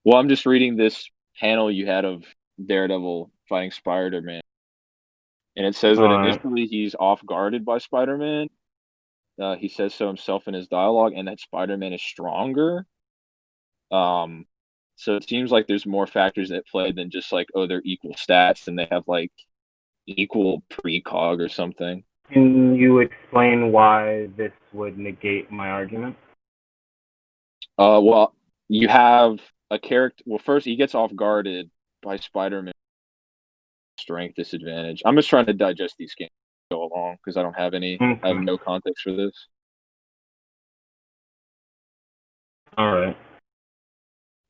Well, I'm just reading this panel you had of Daredevil fighting Spider-Man. And it says that initially he's off guarded by Spider-Man. He says so himself in his dialogue, and that Spider-Man is stronger. So it seems like there's more factors at play than just like, oh, they're equal stats and they have like equal precog or something. Can you explain why this would negate my argument? Well, you have a character. Well, first he gets off guarded by Spider-Man. Strength disadvantage. I'm just trying to digest these games go along because I don't have any. I have no context for this. All right.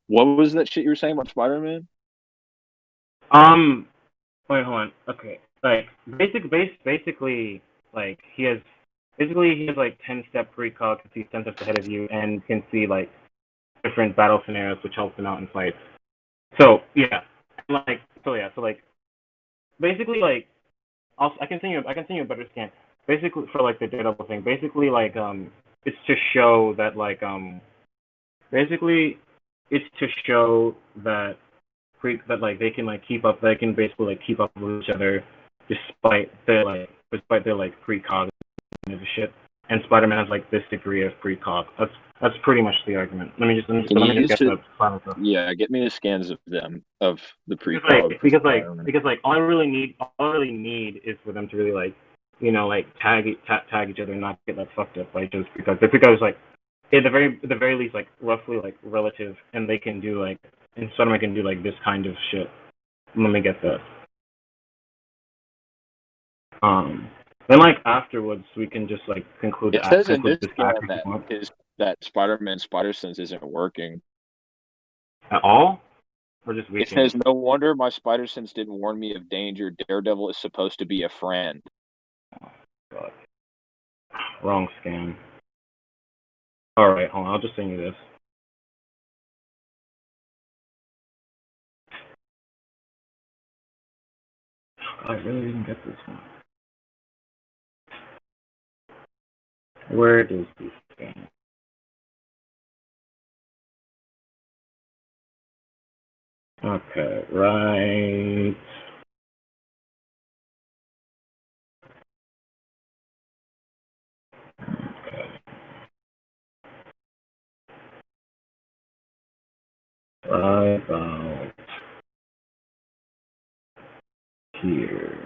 What was that shit you were saying about Spider-Man? Wait, hold on. Okay, like basically, like he has like 10-step precog because he's 10 steps ahead of you and can see like different battle scenarios which helps him out in fights. So yeah, so like basically like I can send you a better scan. Basically for like the Daredevil thing, basically like it's to show that like basically it's to show that that like they can like keep up. They can basically like keep up with each other despite their precog and shit. And Spider-Man has like this degree of precog. That's pretty much the argument. Let me just get the final stuff. Yeah, get me the scans of them of the precog. Because all I really need is for them to really like like tag each other and not get that fucked up by just because the precog is like at the very least like roughly like relative and they can do like and Spider-Man can do like this kind of shit. Let me get that. Then like afterwards we can just like conclude. It says in this scan that Spider-Man Spider Sense isn't working at all, or just weekend? It says no wonder my Spider Sense didn't warn me of danger. Daredevil is supposed to be a friend. Oh, God. Wrong scan. All right, hold on. I'll just send you this. I really didn't get this one. Where is this scan? Okay, right. Okay. Right about here.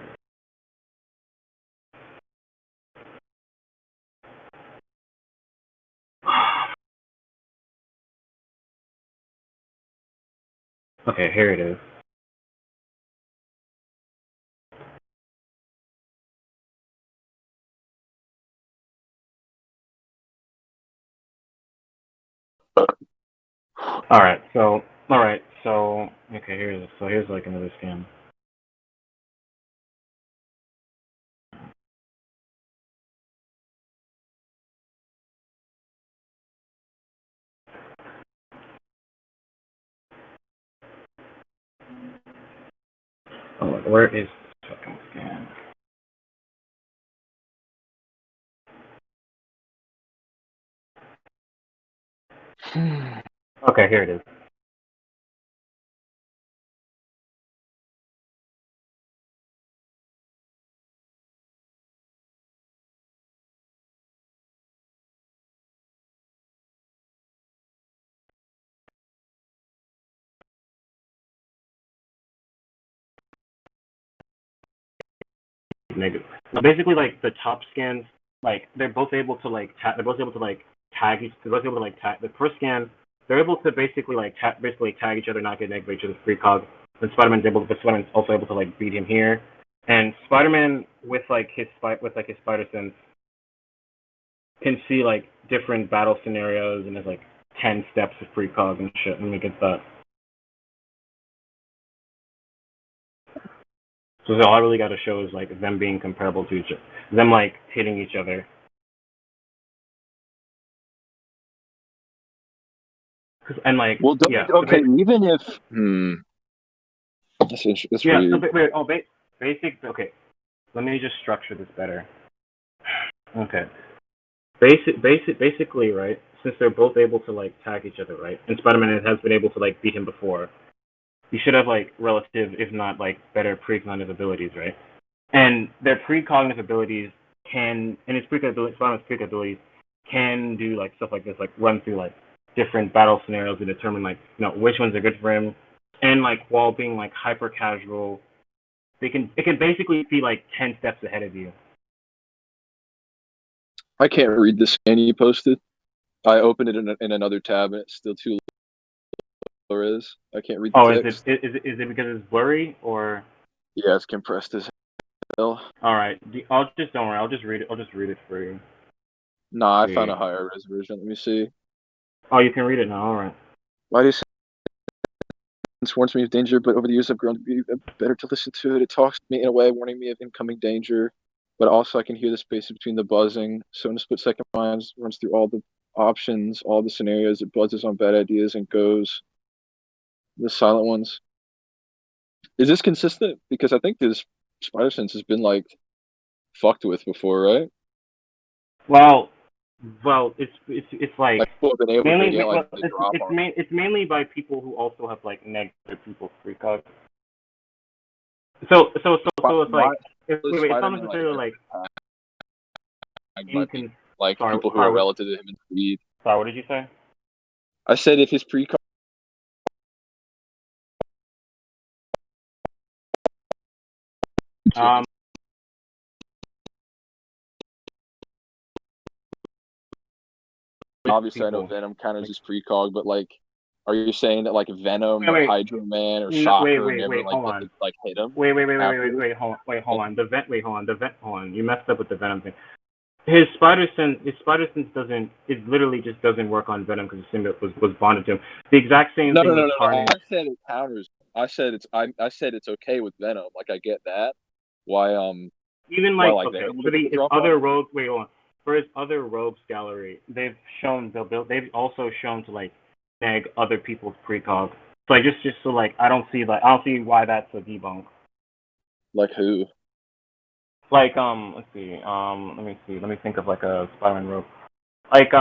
Okay, here it is. Alright, so okay, here it is. So here's like another scan. Oh, where is this fucking scan? Okay, here it is. negative. Basically, like the top scans, like they're both able to like tag the first scan. They're able to basically tag each other, not get negative each other's precog. And Spider-Man's also able to like beat him here. And Spider-Man with his spider sense can see like different battle scenarios and there's like 10 steps of precog and shit. Let me get that. So all I really got to show is like them being comparable to each other, them like hitting each other. And like, Well, yeah. okay, So even if that's yeah. weird. So wait. Oh, basic. Okay, let me just structure this better. Okay. Basically, right? Since they're both able to like tag each other, right? And Spider-Man has been able to like beat him before. You should have like relative, if not like better precognitive abilities, right? And their precognitive abilities Spider-Man's precognitive abilities can do like stuff like this, like run through like different battle scenarios and determine like which ones are good for him, and like while being like hyper casual, it can basically be like 10 steps ahead of you. I can't read the scan you posted. I opened it in another tab and it's still too low. I can't read the text. Is it because it's blurry or? Yeah, it's compressed as hell. All right, don't worry. I'll just read it for you. Nah, I found a higher res version. Let me see. Oh, you can read it now. All right. Why do it warns me of danger, but over the years I've grown to be better to listen to it. It talks to me in a way, warning me of incoming danger, but also I can hear the space between the buzzing. So in a split second, my mind runs through all the options, all the scenarios. It buzzes on bad ideas and goes. The silent ones. Is this consistent? Because I think this spider sense has been like fucked with before, right? Well, it's like people have been able mainly to get like the drop on. It's mainly by people who also have like negative people's precog. So it's like it's not necessarily like people who are relative to him in speed. Sorry, what did you say? I said if his precog obviously I know Venom counters his precog, but like, are you saying that like Venom or Hydro Man or Shocker never like hit him? Wait, hold on. You messed up with the Venom thing. His spider sense doesn't. It literally just doesn't work on Venom because the symbiote was bonded to him. The exact same thing with Carnage. I said it counters. I said it's okay with Venom. Like I get that. Why even like okay for his other rogue. Wait, hold on. For his other rogues gallery, they've also shown to like neg other people's precog. So like just so like I don't see why that's a debunk. Like who? Like let's see. Let me think of like a Spider-Man rogue. Like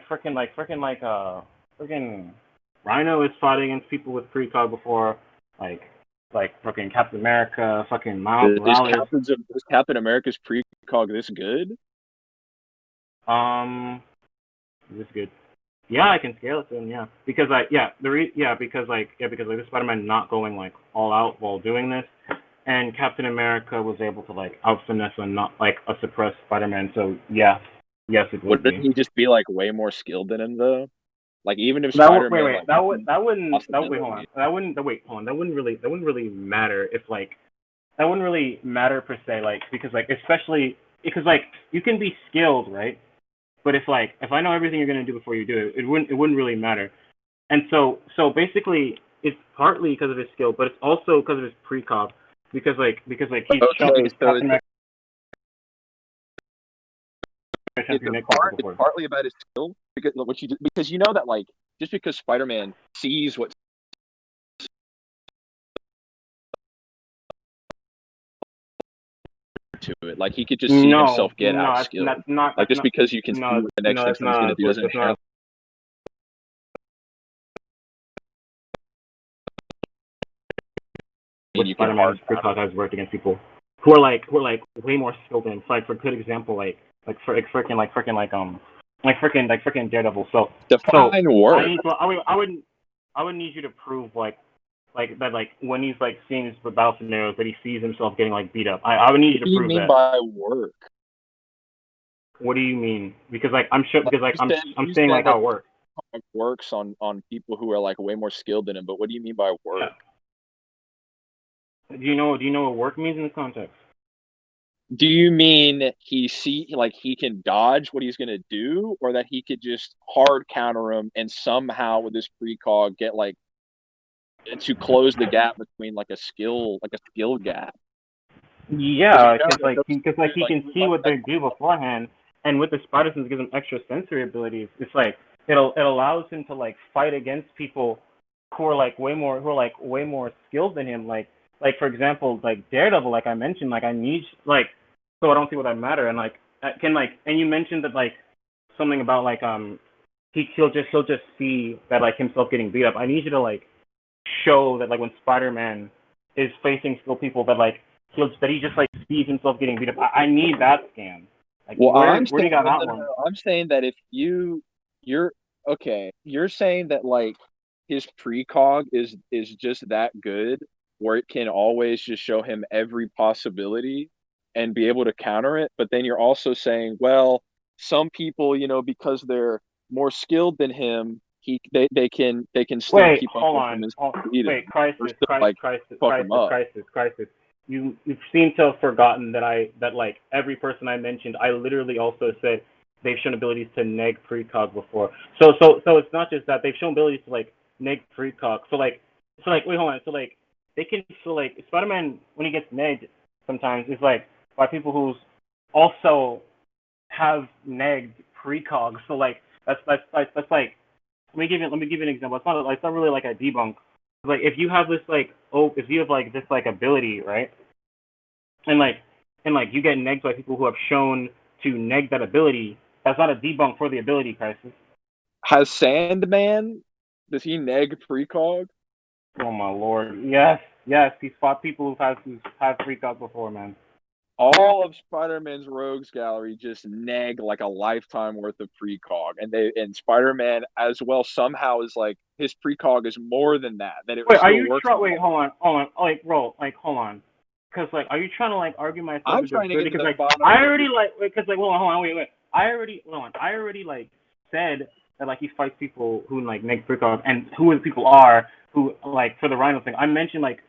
freaking Rhino is fought against people with precog before. Like fucking Captain America, fucking Miles Morales. Is Captain America's precog this good? Is this good? Yeah, I can scale it to him. Yeah, because because the Spider-Man not going like all out while doing this, and Captain America was able to like out finesse and not like a suppressed Spider-Man. So yes, it would. Wouldn't he just be like way more skilled than him though? Like even if that Spider-Man that wouldn't really matter if like that wouldn't really matter per se, like because like especially because like you can be skilled, right? But if I know everything you're gonna do before you do it, it wouldn't really matter. And so basically it's partly because of his skill, but it's also because of his precog. Because he's shown it's partly about his skill because you know that like just because Spider-Man sees what to it, like he could just see himself get out skilled. Like just because you can see what the next thing he's gonna do doesn't have. Spider-Man's precog has worked against people who are like way more skilled than him. So, like for a good example, like freaking Daredevil. So define work. I would need you to prove like that like when he's like seeing his battle scenarios that he sees himself getting like beat up. I would need you to What do you prove mean that. by work? What do you mean? Because like I'm sure because like I'm You saying said like that how it works. it works on people who are like way more skilled than him. But what do you mean by work? Yeah. Do you know what work means in this context? Do you mean he can dodge what he's gonna do, or that he could just hard counter him and somehow with this precog get like to close the gap between like a skill gap? Yeah, because Because he can see what they do beforehand, and with the spider sense, it gives him extra sensory abilities. It's like it allows him to like fight against people who are like way more skilled than him. Like for example, like Daredevil, like I mentioned, like I need like so I don't see what that matter, and like and you mentioned that like something about like he'll just see that like himself getting beat up. I need you to like show that like when Spider-Man is facing skilled people that like he just like sees himself getting beat up. I need that scan. Like well, where do you got that one? I'm saying that if you're okay, you're saying that like his precog is just that good, where it can always just show him every possibility and be able to counter it. But then you're also saying, well, some people, because they're more skilled than him, they can still Wait, keep up hold with him on. and Oh, beat him, wait, or still like fuck him up. crisis. You seem to have forgotten that like every person I mentioned, I literally also said they've shown abilities to neg precog before. So it's not just that they've shown abilities to like neg precog. So like wait, hold on. So like they can Spider-Man when he gets negged sometimes is like by people who also have negged precog. So like that's like let me give you an example. It's not really like a debunk. Like if you have this if you have like this like ability, right? And like you get negged by people who have shown to neg that ability, that's not a debunk for the ability, crisis. Has Sandman? Does he neg precog? Oh my lord. Yes, he's fought people who've had precog before, man. All of Spider-Man's rogues gallery just neg like a lifetime worth of precog, and Spider-Man as well somehow is like his precog is more than that. That it Wait, are still you works. Wait, hold on, like bro, like hold on, because like, are you trying to like argue myself I'm into trying to get absurdity? to Because the like bottom. I already like because like hold on, wait. I already like said that like he fights people who like neg precog and who the people are who like for the Rhino thing. I mentioned like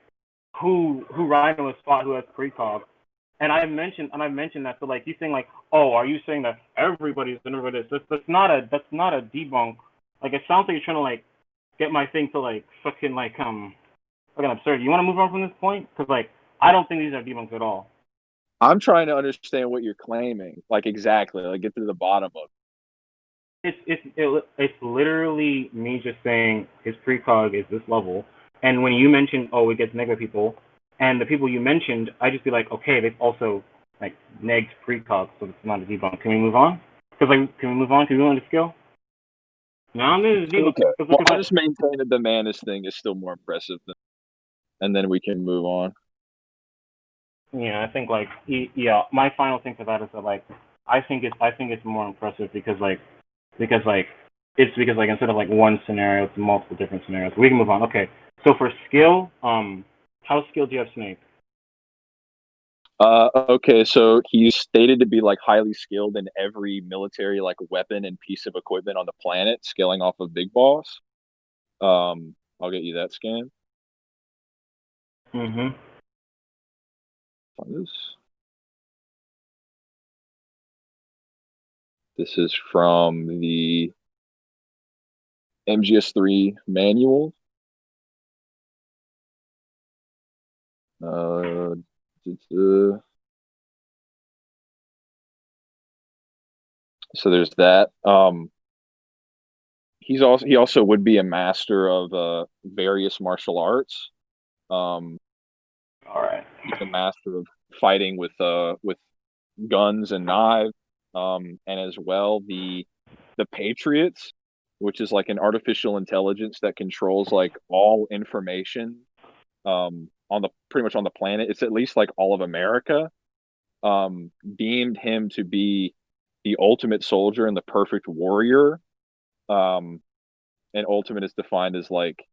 who Rhino has fought who has precog. And I mentioned that. So like you saying like, oh, are you saying that everybody's done this? That's not a debunk. Like it sounds like you're trying to like get my thing to like fucking absurd. You want to move on from this point? Because like I don't think these are debunks at all. I'm trying to understand what you're claiming, like exactly, like get to the bottom of it. It's literally me just saying his precog is this level, and when you mention oh it gets negative people, and the people you mentioned, I just be like okay they've also like negged precog, so it's not a debunk. Can we move on? Because like can we move on? Can we move on to skill? No, this is debunk. Okay. Well, I just maintain that the Manus thing is still more impressive, and then we can move on. Yeah, I think like my final thing for that is that like I think it's more impressive because like instead of like one scenario, it's multiple different scenarios. We can move on. Okay, so for skill, how skilled do you have Snake? Okay, so he's stated to be like highly skilled in every military like weapon and piece of equipment on the planet, scaling off of Big Boss. I'll get you that scan. Mm-hmm. This is from the MGS3 manual. So there's that. He also would be a master of various martial arts. All right. He's a master of fighting with guns and knives. And as well the Patriots, which is like an artificial intelligence that controls like all information on the pretty much on the planet. It's at least like all of America. Deemed him to be the ultimate soldier and the perfect warrior. And ultimate is defined as like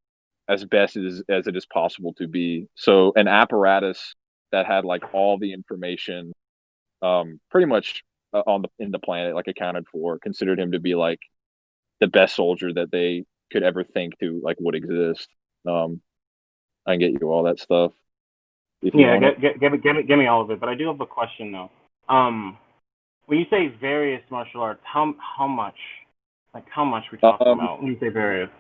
as best as it is possible to be. So an apparatus that had like all the information, pretty much in the planet, like accounted for, considered him to be like the best soldier that they could ever think to like would exist. I can get you all that stuff if you Yeah, want it. give me all of it. But I do have a question though. When you say various martial arts, how much? Like how much we talking about when you say various?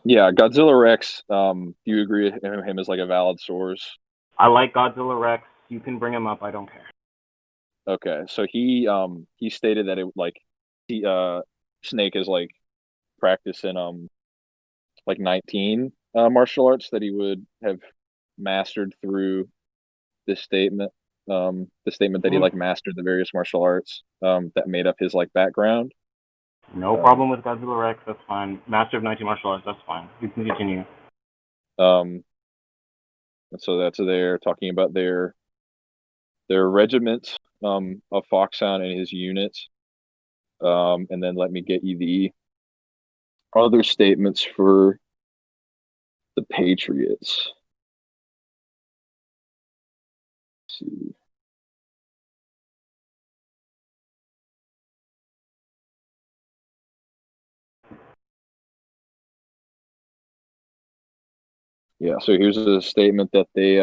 Yeah, Godzilla Rex. Do you agree with him as like a valid source? I like Godzilla Rex. You can bring him up. I don't care. Okay, so he stated that it like he Snake is like practicing like 19 martial arts that he would have mastered through this statement. The statement that he like mastered the various martial arts that made up his like background. No problem with Godzilla Rex. That's fine. Master of 19 martial arts. That's fine. You can continue. And so that's there talking about their regiment of Foxhound and his units. And then let me get you the other statements for the Patriots. Let's see. Yeah, so here's a statement that they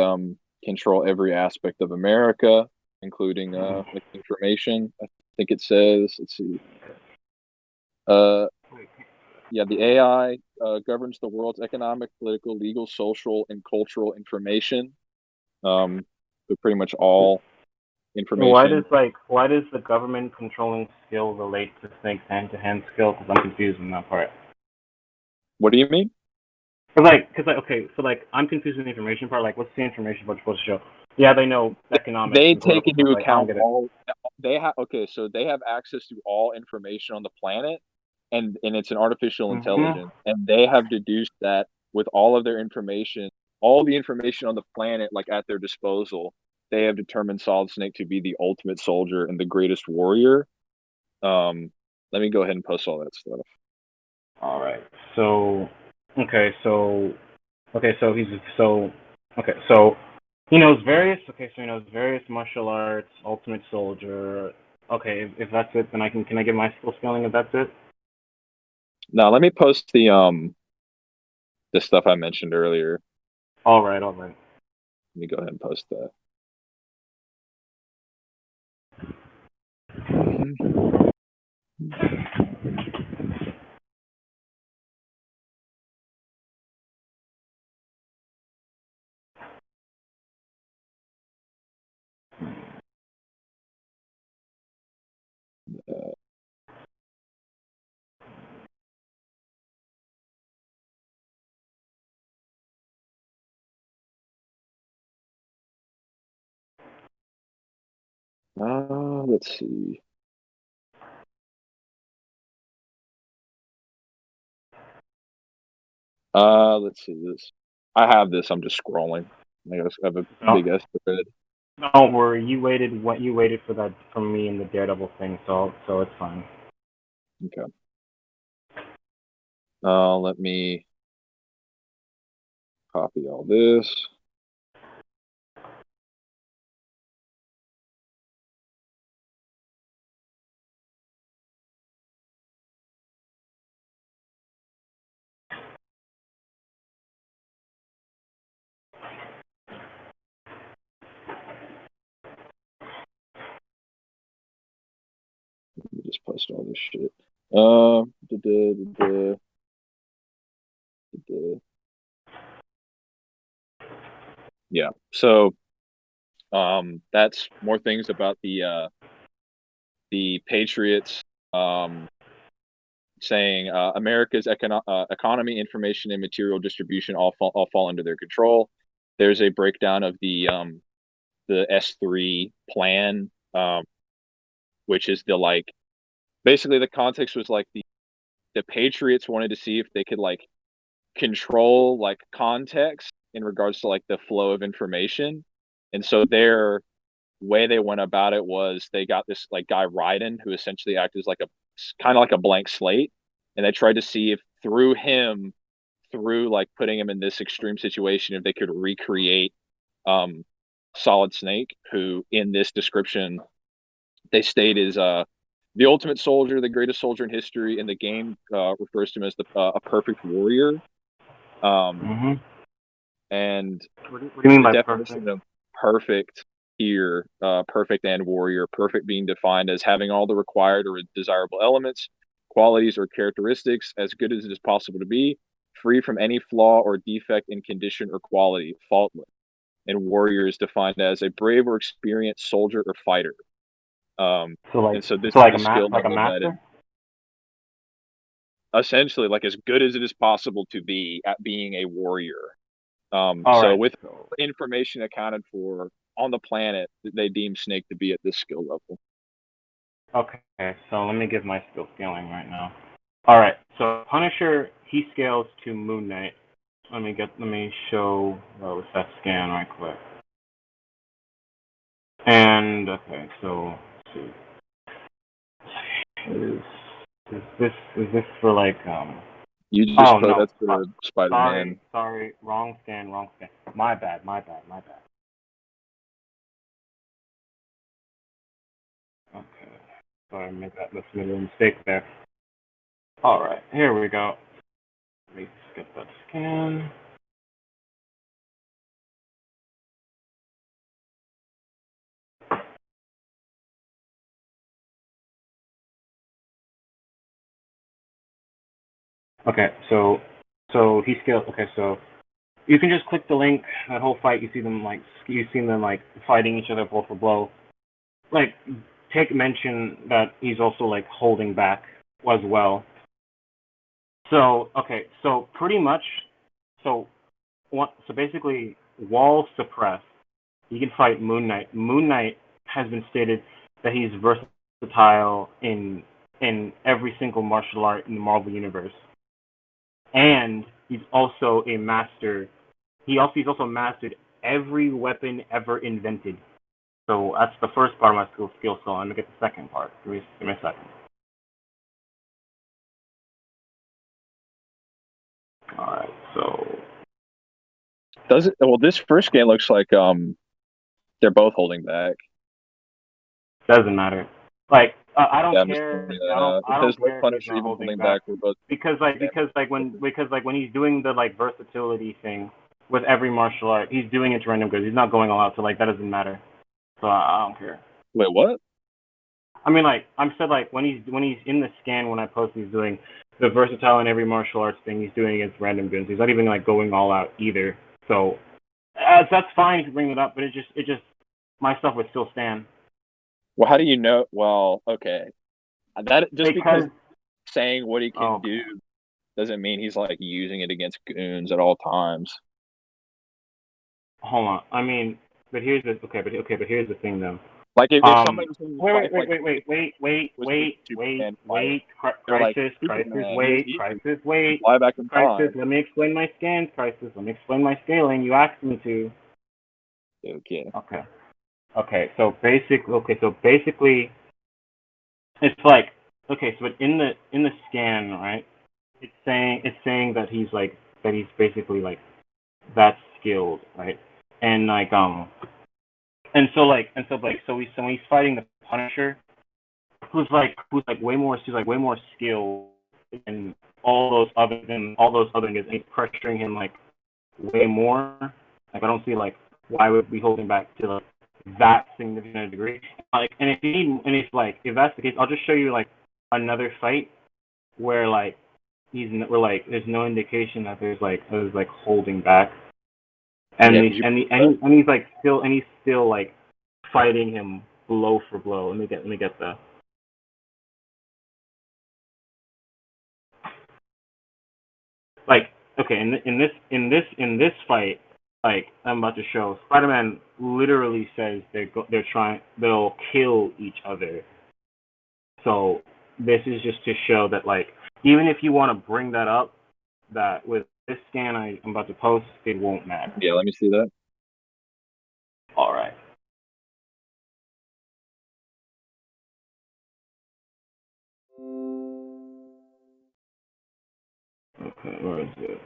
control every aspect of America, including like information. I think it says, let's see. Yeah, the AI governs the world's economic, political, legal, social, and cultural information. So pretty much all information. Why does the government controlling skill relate to Snake's hand-to-hand skill? Because I'm confused on that part. What do you mean? Okay, so like I'm confused with the information part. Like, what's the information part supposed to show? Yeah, they know economics. They and take into like, account all. They have so they have access to all information on the planet, and it's an artificial intelligence, and they have deduced that with all of their information, all the information on the planet, like at their disposal, they have determined Solid Snake to be the ultimate soldier and the greatest warrior. Let me go ahead and post all that stuff. All right. So, okay, so he knows various. Okay, so he knows various martial arts, ultimate soldier. Okay, if that's it, then can I get my skill scaling if that's it? Now let me post the stuff I mentioned earlier. All right. Let me go ahead and post that. Let's see. Let's see this. I have this. I'm just scrolling. I have a big estimate. Don't worry. You waited for that from me in the Daredevil thing, so it's fine. Okay. Let me copy all this. Let me just post all this shit. Yeah. So, that's more things about the Patriots. Saying America's economy, information, and material distribution all fall under their control. There's a breakdown of the S3 plan, which is the like basically the context was like the Patriots wanted to see if they could like control like context in regards to like the flow of information, and so their way they went about it was they got this like guy Ryden who essentially acted as like a kind of like a blank slate, and they tried to see if through him through like putting him in this extreme situation if they could recreate Solid Snake, who in this description they state is the ultimate soldier, the greatest soldier in history, and the game refers to him as a perfect warrior. Mm-hmm. And What do you mean the by definition perfect? of perfect here, perfect and warrior, perfect being defined as having all the required or desirable elements, qualities, or characteristics as good as it is possible to be, free from any flaw or defect in condition or quality, faultless. And warrior is defined as a brave or experienced soldier or fighter. And so this is like the skill like a level that is master. essentially like as good as it is possible to be at being a warrior. All So right. with information accounted for on the planet, they deem Snake to be at this skill level. Okay, so let me give my skill scaling right now. All right, so Punisher, he scales to Moon Knight. Let me show what's that scan right quick. And okay, so let's see. Is this for like You just Oh put no, that's for Spider-Man. sorry, wrong scan. My bad. Okay, sorry, I made a mistake there. All right, here we go. Let me skip that scan. Okay, so he scales. Okay, so you can just click the link. That whole fight, you see them like fighting each other blow for blow. Like, take mention that he's also like holding back as well. So okay, so pretty much, so basically, wall suppress. You can fight Moon Knight. Moon Knight has been stated that he's versatile in every single martial art in the Marvel universe, and he's also a master. He's also mastered every weapon ever invented. So that's the first part of my skill. So let me get the second part. Give me a second. All right. So Does it? Well, this first game looks like they're both holding back. doesn't matter. Like I don't Yeah, I'm just care. pointing that out. I It don't says no care if he's Punisher not even holding holding back back. We're both because when he's doing the like versatility thing with every martial art, he's doing it to random goods. He's not going all out. So like that doesn't matter. So I don't care. Wait, what? I mean, like I'm said, like when he's in the scan when I post, he's doing the versatile in every martial arts thing. He's doing against random goods. He's not even like going all out either. So that's fine if you bring it up, but it just my stuff would still stand. Well, how do you know? Well, okay, that just because Because saying what he can okay. do doesn't mean he's like using it against goons at all times. Hold on. I mean, but here's the but here's the thing though. Like if somebody was in Wait, fight, like was Superman fight, they're like Superman, he's easy. Fly back in time. Let me explain my scans, Crisis. Let me explain my scaling. You asked me to. Okay. Okay. So basically, it's like okay. So in the scan, right? It's saying that he's basically like that skilled, right? And like so when he's fighting the Punisher, who's way more skilled and all those other niggas, and he's pressuring him like way more. Like I don't see like why would we hold him back to like that significant degree. Like and if that's the case, I'll just show you like another fight where like there's no indication that there's holding back. And Yeah, he's still like fighting him blow for blow. Let me get the like okay in this fight like I'm about to show. Spider-Man literally says they'll kill each other. So this is just to show that like even if you want to bring that up, that with this scan I'm about to post, it won't matter. Yeah, let me see that. All right. Okay, where is it?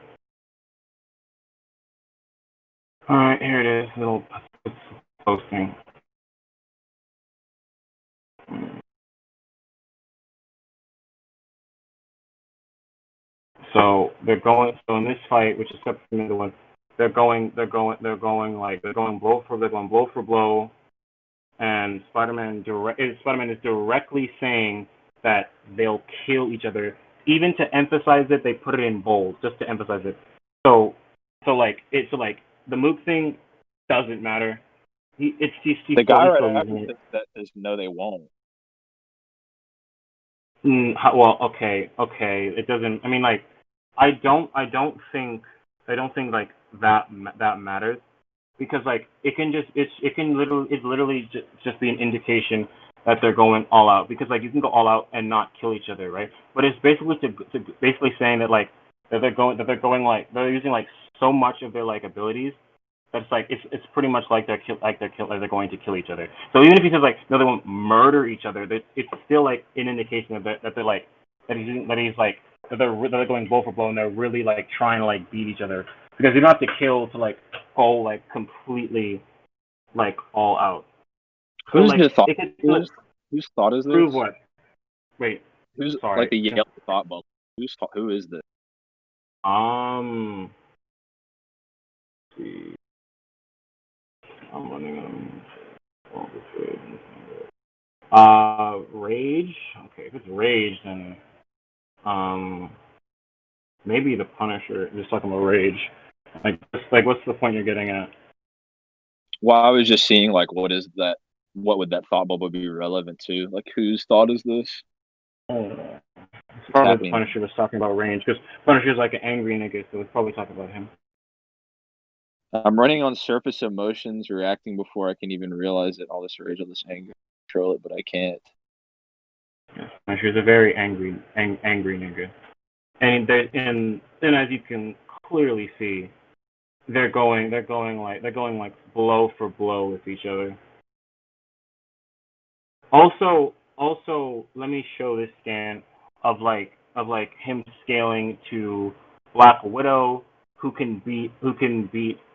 All right, here it is. Little posting. So they're going. So in this fight, which is separate from the other one, they're going blow for blow, and Spider-Man is directly saying that they'll kill each other. Even to emphasize it, they put it in bold just to emphasize it. So the Mook thing doesn't matter. He's The guy right still after using it. says that is no, they won't. Well, okay. It doesn't. I mean, like, I don't think like that matters because like it can literally just be an indication that they're going all out because like you can go all out and not kill each other, right? But it's basically to basically saying that like that they're going like they're using like so much of their like abilities that's like it's pretty much like they're going to kill each other. So even if he says like no, they won't murder each other, it's still like an indication that they're like that they're going blow for blow and they're really like trying to like beat each other because you don't have to kill to like go like completely like all out. So, Who's like, the thought? it could Whose thought is prove this? what? Wait, Who's sorry. like the yellow thought bubble? Who is this? let's see. I'm running Rage. Okay, if it's Rage, then maybe the Punisher. Just talking about Rage. Like what's the point you're getting at? Well, I was just seeing like what would that thought bubble be relevant to? Like whose thought is this? Probably happening? the Punisher was talking about Range because Punisher's like an angry nigga, so it's probably talking about him. I'm running on surface emotions, reacting before I can even realize it. All this rage, all this anger, control it, but I can't. Yeah, Punisher's a very angry nigga, and then as you can clearly see, they're going like blow for blow with each other. Also, let me show this scan of him scaling to Black Widow, who can beat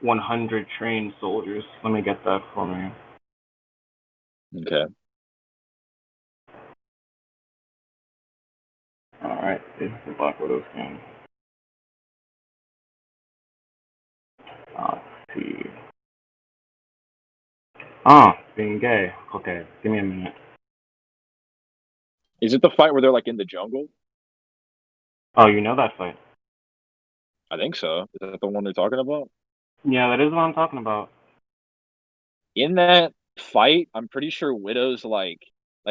100 trained soldiers. Let me get that for me. Okay. All right, this is the Black Widow scan. Let's see. Being gay. Okay, give me a minute. Is it the fight where they're like in the jungle? Oh, you know that fight? I think so. Is that the one they're talking about? Yeah, that is what I'm talking about. In that fight, I'm pretty sure Widow's like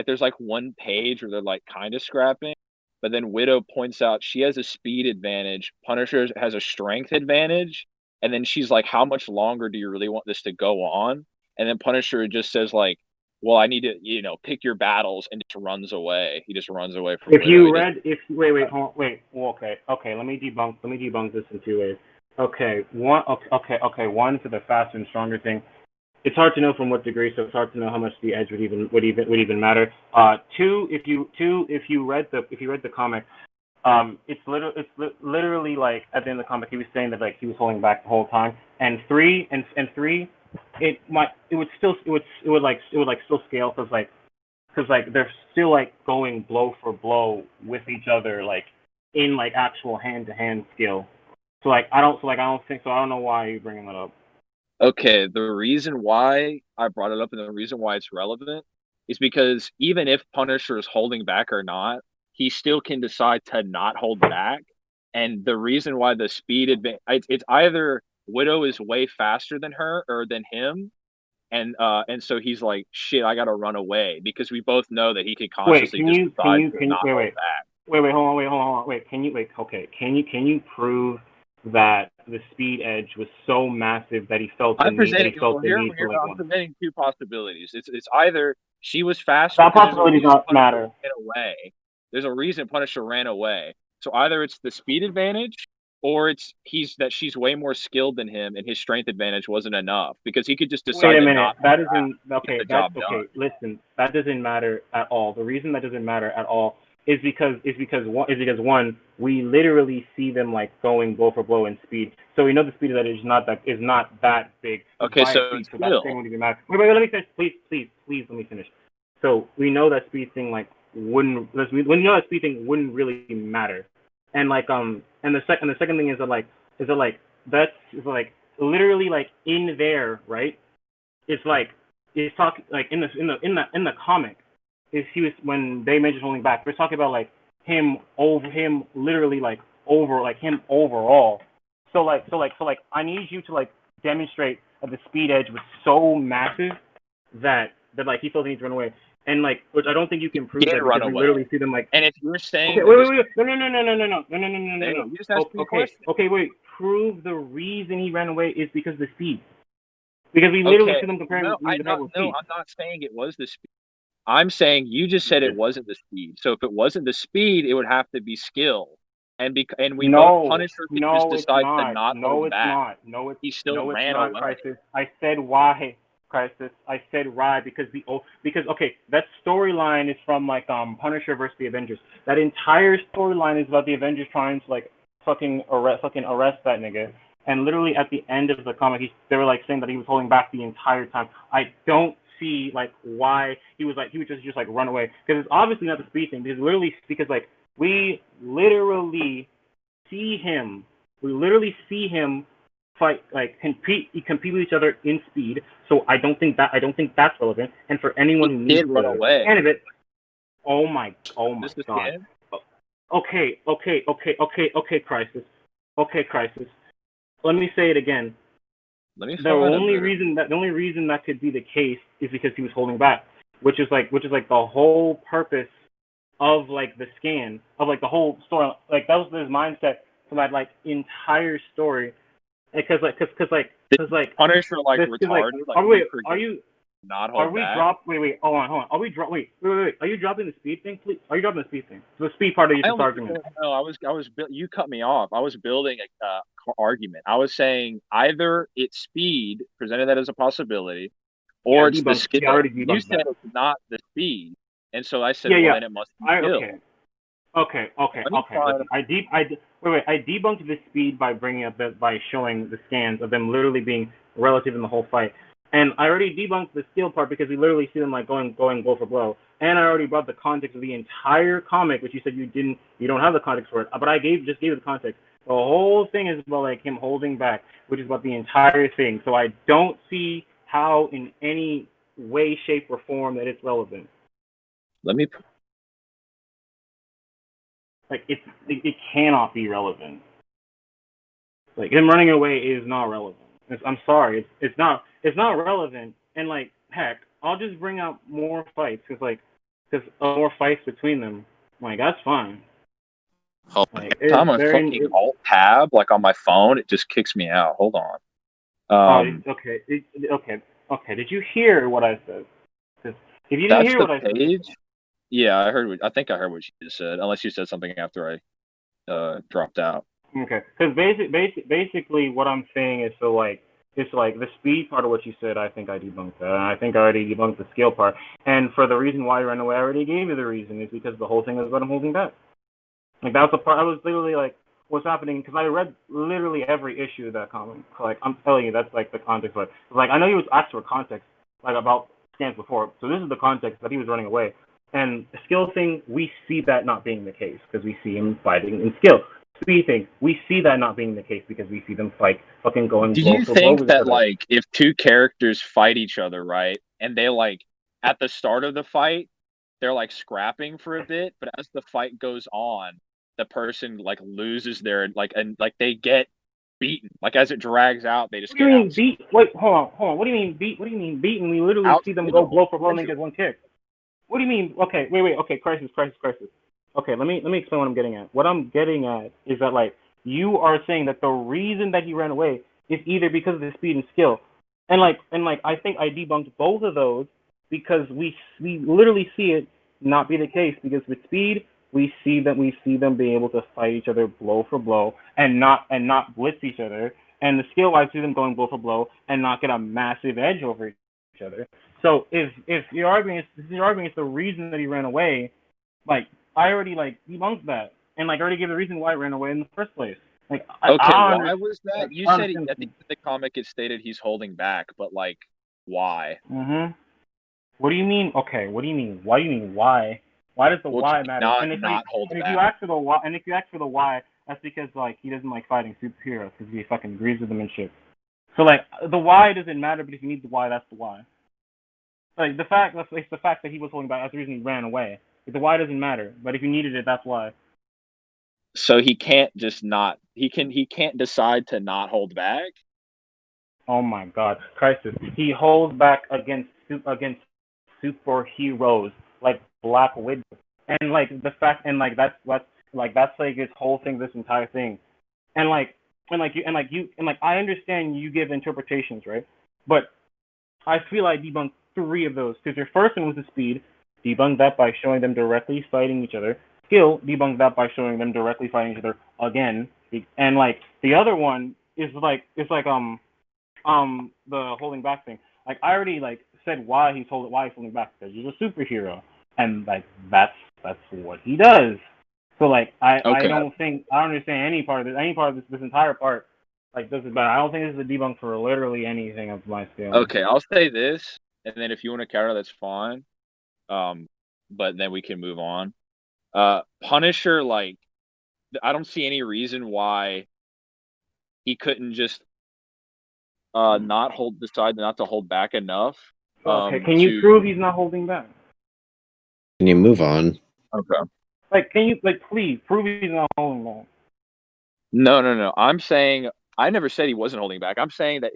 there's like one page where they're like kind of scrapping, but then Widow points out she has a speed advantage, Punisher has a strength advantage, and then she's like, "How much longer do you really want this to go on?" And then Punisher just says like, "Well, I need to, pick your battles," and just runs away. He just runs away from If Widow. you read, wait. Well, okay. Let me debunk this in two ways. Okay, one for the faster and stronger thing. It's hard to know from what degree, so it's hard to know how much the edge would even matter. Two, if you read the comic, it's literally like at the end of the comic he was saying that like he was holding back the whole time. And three, it would still scale because they're still like going blow for blow with each other like in like actual hand to hand skill. So I don't think so. I don't know why you're bringing that up. Okay, the reason why I brought it up and the reason why it's relevant is because even if Punisher is holding back or not, he still can decide to not hold back. And the reason why the speed advantage, it's either Widow is way faster than her or than him, and so he's like, shit, I gotta run away because we both know that he could consciously decide to not hold back. Hold on. Can you prove that the speed edge was so massive that he felt the need to like I'm presenting two possibilities. It's either she was faster. That possibility does not matter. Ran away. There's a reason Punisher ran away. So either it's the speed advantage, or she's way more skilled than him, and his strength advantage wasn't enough because he could just decide. Wait a minute. To not That isn't okay. get the job done. Okay, listen. That doesn't matter at all. The reason that doesn't matter at all is because one, we literally see them like going blow for blow in speed, so we know the speed of that is not that big. Okay, so speed, it's so that still. thing wouldn't even matter. Wait, let me finish, please, let me finish. So we know that speed thing like wouldn't really matter, and like and the second thing is that that's literally like in there, right? It's like it's talking like in the comic is he was when they mentioned holding back. We're talking about like him literally like over like him overall. So I need you to like demonstrate that the speed edge was so massive that like he felt he needs to run away. And like, which I don't think you can prove that because we literally see them like. And if you're saying, okay, wait, no. You just asked me a question. Okay, wait. Prove the reason he ran away is because of the speed. Because we literally see them comparing. No, I'm not saying it was the speed. I'm saying you just said it wasn't the speed. So if it wasn't the speed, it would have to be skill. And both Punisher could just decide to not hold back. He still ran away. Crisis. I said why, Crisis. I said why because okay, that storyline is from like Punisher versus the Avengers. That entire storyline is about the Avengers trying to like fucking arrest that nigga. And literally at the end of the comic, they were like saying that he was holding back the entire time. I don't see like why he would just like run away, because it's obviously not the speed thing. Because like we literally see him fight, like compete with each other in speed. So I don't think that's relevant. And for anyone who needs to run away, of it, oh my god. Okay, Crisis. Okay, Crisis. Let me say it again. The only reason that could be the case is because he was holding back, which is like the whole purpose of like the scan, of like the whole story. Like that was his mindset for that like entire story. Because Punisher like retarded. Are you not hold back? Wait, hold on. Are you dropping the speed thing, please? Are you dropping the speed thing? The speed part of your argument. No, I was. You cut me off. I was building a argument. I was saying either it's speed, presented that as a possibility, or it's the skill. You said it's not the speed, and so I said, then it must be skill. Okay. Listen, I debunked the speed by showing the scans of them literally being relative in the whole fight. And I already debunked the skill part because we literally see them like going blow for blow. And I already brought the context of the entire comic, which you said you don't have the context for it. But I just gave the context. The whole thing is about like him holding back, which is about the entire thing. So I don't see how in any way, shape, or form that it's relevant. Like it cannot be relevant. Like him running away is not relevant. I'm sorry, it's not relevant. And like heck, I'll just bring out more fights because more fights between them. Like that's fine. Like, I'm a fucking alt tab like on my phone. It just kicks me out. Hold on. Okay. Did you hear what I said? If you didn't hear what I said, yeah, I think I heard what you just said. Unless you said something after I dropped out. Okay, because basically what I'm saying is it's like the speed part of what you said. I think I debunked that. And I think I already debunked the skill part. And for the reason why he ran away, I already gave you the reason. Is because the whole thing was about him holding back. Like that was the part. I was literally like, what's happening? Because I read literally every issue of that comic. Like I'm telling you, that's like the context. But like I know he was asked for context like about scans before. So this is the context that he was running away. And the skill thing, we see that not being the case because we see him fighting in skill. Speed thing, we see that not being the case because we see them fight fucking going. Do you think that like if two characters fight each other, right, and they like at the start of the fight, they're like scrapping for a bit, but as the fight goes on, the person like loses their and they get beaten. Like as it drags out, they just get out. Beat? Wait, hold on. What do you mean beat? What do you mean beaten? We literally see them go blow for blow and get one kick. What do you mean? Okay, wait. Okay, crisis. Okay, let me explain what I'm getting at. What I'm getting at is that like you are saying that the reason that he ran away is either because of the speed and skill, and like I think I debunked both of those because we literally see it not be the case because with speed we see them being able to fight each other blow for blow and not blitz each other, and the skill I see them going blow for blow and not get a massive edge over each other. So if your argument is the reason that he ran away, like I already like debunked that, and like already gave the reason why it ran away in the first place. Like, Okay, I why was that? You I said understand. at the end of the comic it stated he's holding back, but like, why? What do you mean? Okay, what do you mean? Why do you mean why? Why does the Well, why to matter? not hold And if back. you ask for the why, and if you ask for the why, that's because like he doesn't like fighting superheroes because he fucking agrees with them and shit. So like the why doesn't matter, but if you need the why, that's the why. Like the fact it's the fact that he was holding back. That's the reason he ran away. Like, the why doesn't matter, but if you needed it, that's why. So he can't just not. He can't decide to not hold back. Oh my God, crisis! He holds back against superheroes like Black Widow, and like the fact, and like that's like his whole thing, this entire thing, and like I understand you give interpretations, right? But I feel I debunked 3 of those because your first one was the speed, debunked that by showing them directly fighting each other. Skill, debunked that by showing them directly fighting each other again, and like the other one is like the holding back thing. Like I already like said why he's holding back because he's a superhero, and like that's what he does. So like I don't understand any part of this entire part. Like this is bad. I don't think this is a debunk for literally anything of my scale. Okay, I'll say this, and then if you want to counter, that's fine. But then we can move on. Punisher, like, I don't see any reason why he couldn't just decide not to hold back enough. Okay, can you prove he's not holding back? Can you move on? Okay. Like, can you please prove he's not holding back? No. I'm saying I never said he wasn't holding back. I'm saying that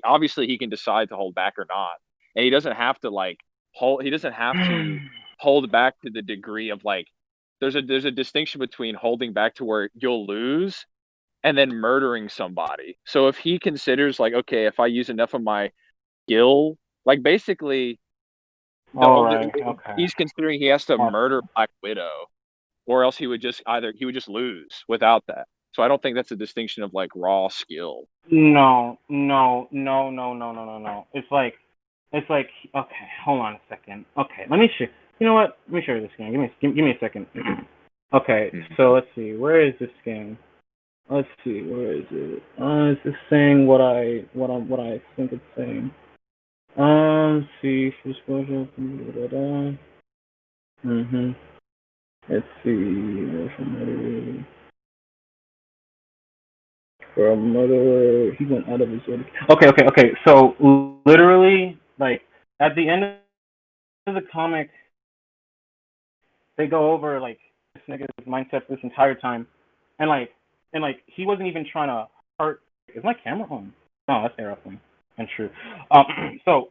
obviously he can decide to hold back or not, and he doesn't have to like hold. He doesn't have to hold back to the degree of like. There's a distinction between holding back to where you'll lose and then murdering somebody. So if he considers like, okay, if I use enough of my skill, like basically, he's considering he has to murder Black Widow, or else he would just lose without that. So I don't think that's a distinction of like raw skill. No. It's like okay. Hold on a second. Okay, let me show. You know what? Let me show you this scan. Give me a second. Okay, so let's see. Where is this scan? Let's see. Where is it? Is this saying what I think it's saying? Let's see. Let's see. For a murderer, he went out of his way. Okay. So literally, like at the end of the comic, they go over like this nigga's mindset this entire time, and like he wasn't even trying to hurt. Is my camera on? No, that's airplane. And true. So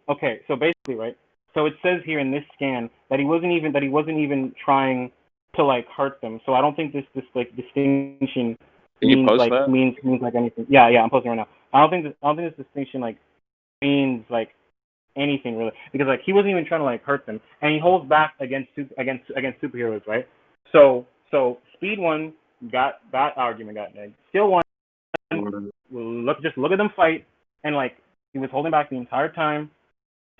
basically, right. So it says here in this scan that he wasn't even trying to like hurt them. So I don't think this like distinction Can you post like that? means like anything. Yeah, I'm posting right now. I don't think this distinction like means like anything really because like he wasn't even trying to like hurt them, and he holds back against superheroes, right? So speed one got that argument got nagged. Skill one, look at them fight, and like he was holding back the entire time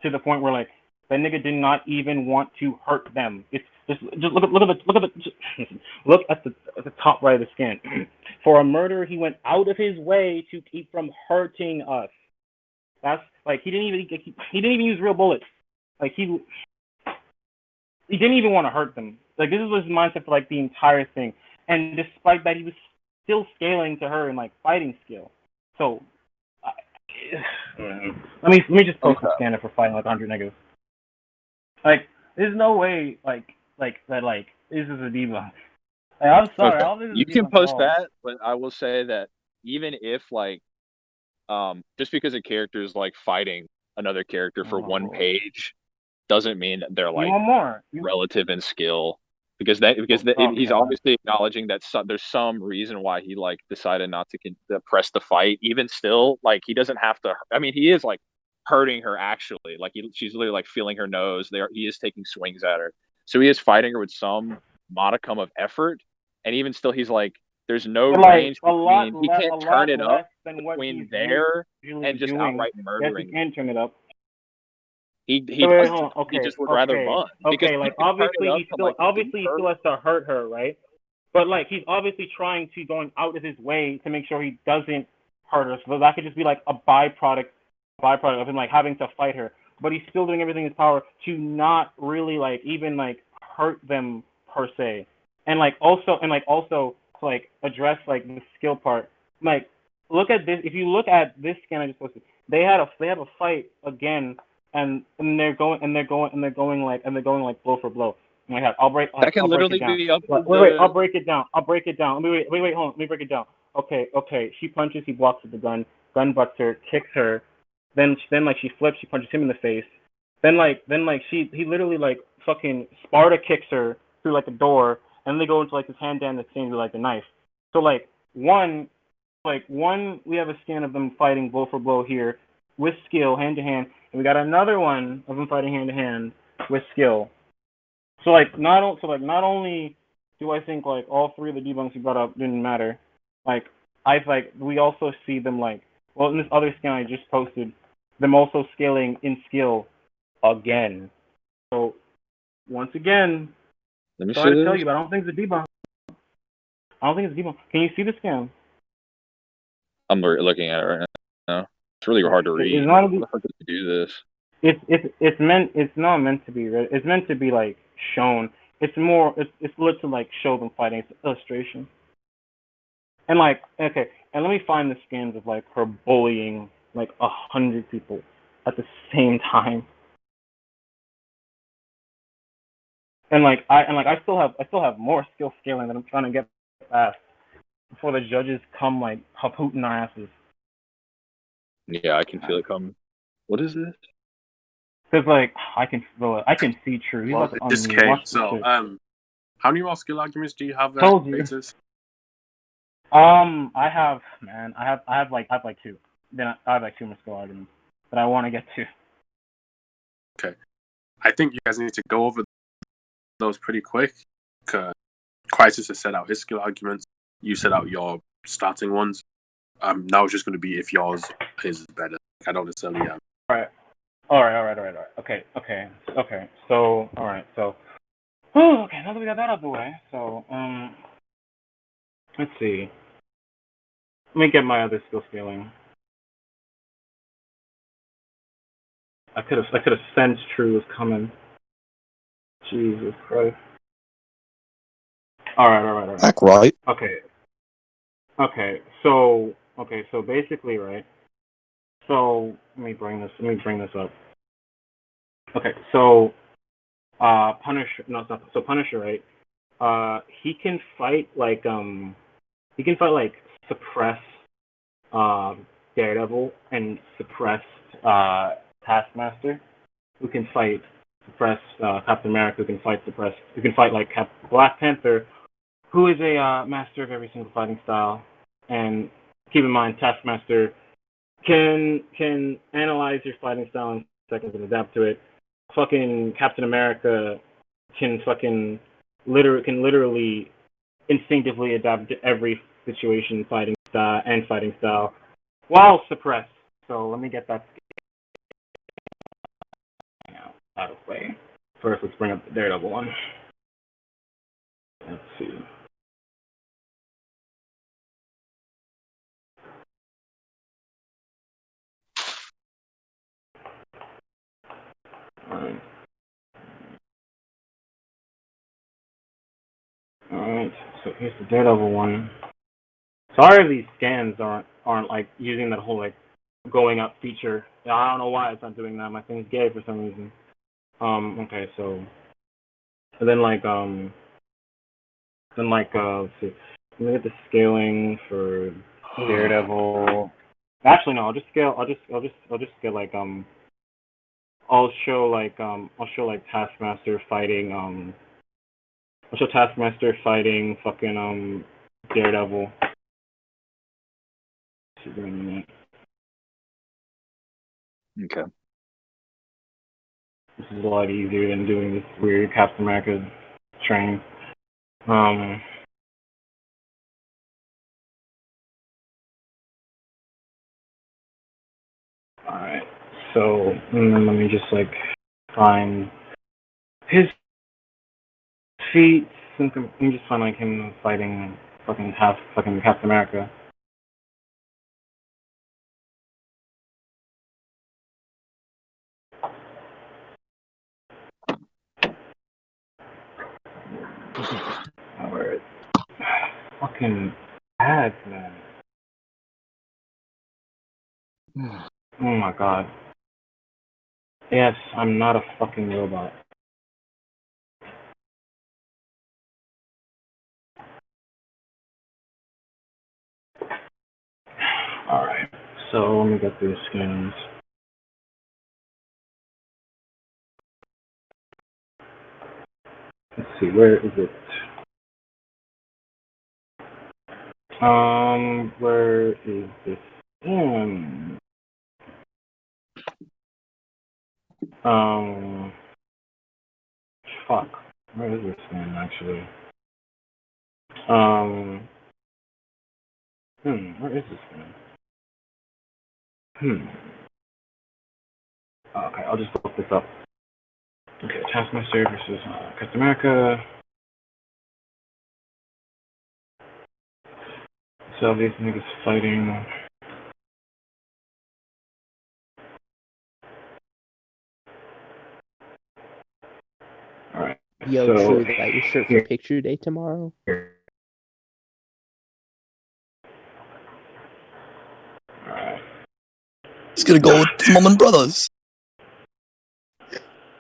to the point where like that nigga did not even want to hurt them. It's just look at the top right of the scan. For a murderer, he went out of his way to keep from hurting us. That's like he didn't even use real bullets. Like he didn't even want to hurt them. Like this was his mindset for like the entire thing. And despite that, he was still scaling to her in like fighting skill. So let me just post the scanner for fighting like 100 negatives. Like there's no way like that like this is a debunk. Like, I'm sorry, all this is you can post that, but I will say that even if like just because a character is like fighting another character for one page doesn't mean that they're like relative in skill because he's obviously acknowledging that there's some reason why he like decided not to press the fight. Even still, like he doesn't have to. I mean, he is like hurting her actually. Like she's literally like feeling her nose. He is taking swings at her, so he is fighting her with some modicum of effort. And even still, he's like, there's no range between. He can't turn it up between there and just outright murdering. Yes, he can turn it up. He So wait, does. hold on. He Okay, just would rather run because okay. he Like can turn it obviously up he to still like obviously he super. still has to hurt her, right? But like he's obviously trying to going out of his way to make sure he doesn't hurt her. So that could just be like a byproduct of him like having to fight her. But he's still doing everything in his power to not really like even like hurt them per se. And like also to like address like the skill part. Like look at this. If you look at this scan I just posted, they have a fight again, and they're going like blow for blow. Oh my God, That can I'll break it literally down. be up to Wait, I'll the. break it down. Wait, hold on. Let me break it down. Okay. She punches, he blocks with the gun. Gun butts her, kicks her. Then like she flips, she punches him in the face. Then he literally like fucking Sparta kicks her through like a door, and they go into like this hand dance exchange with like a knife. So one we have a scan of them fighting blow for blow here with skill, hand to hand, and we got another one of them fighting hand to hand with skill. So not only do I think like all three of the debunks you brought up didn't matter, we also see them in this other scan I just posted, them also scaling in skill again. So once again, Let me see sorry to tell this. you, but I don't think it's a debunk. Can you see the scan? I'm looking at it right now. It's really hard to read. It's not How the fuck did you do this? It's not meant to be read. It's meant to be like shown. It's lit to like show them fighting. It's illustration. And and let me find the scans of like her bullying like 100 people at the same time. And I still have more skill scaling that I'm trying to get past before the judges come like hooting our asses. Yeah, I can feel it coming. What is this? Cause like I can feel it. I can see true. He's Well, about to it just unmute. came. Watch this So, shit. how many more skill arguments do you have there? Told you. Peters? I have like two. Then I have like two more skill arguments that I want to get to. Okay. I think you guys need to go over those pretty quick. Crisis has set out his skill arguments. You set out your starting ones. Now it's just going to be if yours is better. I don't necessarily. All right. Okay. So, all right. So, okay. Now that we got that out of the way, so let's see. Let me get my other skill scaling. I could have sensed True was coming. Jesus Christ. All right. Back right. Okay. So basically, right. So let me bring this up. Okay. So Punisher. No, it's not. So Punisher, right? He can fight like suppress Daredevil and suppress Taskmaster, who can fight suppress Captain America, who can fight like Black Panther, who is a master of every single fighting style. And keep in mind, Taskmaster can analyze your fighting style in seconds and adapt to it. Fucking Captain America can literally instinctively adapt to every situation, fighting style, while suppressed. So let me get that out of the way. First, let's bring up the Daredevil one. Let's see. Alright, so here's the Daredevil one. Sorry if these scans aren't like using that whole like going up feature. I don't know why it's not doing that. My thing's gay for some reason. Okay, so let's see. Let me get the scaling for Daredevil. Actually no, I'll just scale like I'll show Taskmaster fighting I'll show Taskmaster fighting fucking Daredevil. Okay. This is a lot easier than doing this weird Captain America train. Alright, so and then let me just like find his feats. Let me just find like him fighting fucking Captain America. Alright. Fucking ads, man. Oh my god. Yes, I'm not a fucking robot. Alright, so let me get these skins. Let's see, where is it? Where is this skin? Fuck. Where is this skin, actually? Where is this skin? Okay, I'll just look this up. Okay, Taskmaster versus Captain America. So these niggas fighting. Alright. Yo, so, True, is that your shirt for picture day tomorrow? Alright. He's gonna go with his mom and brothers.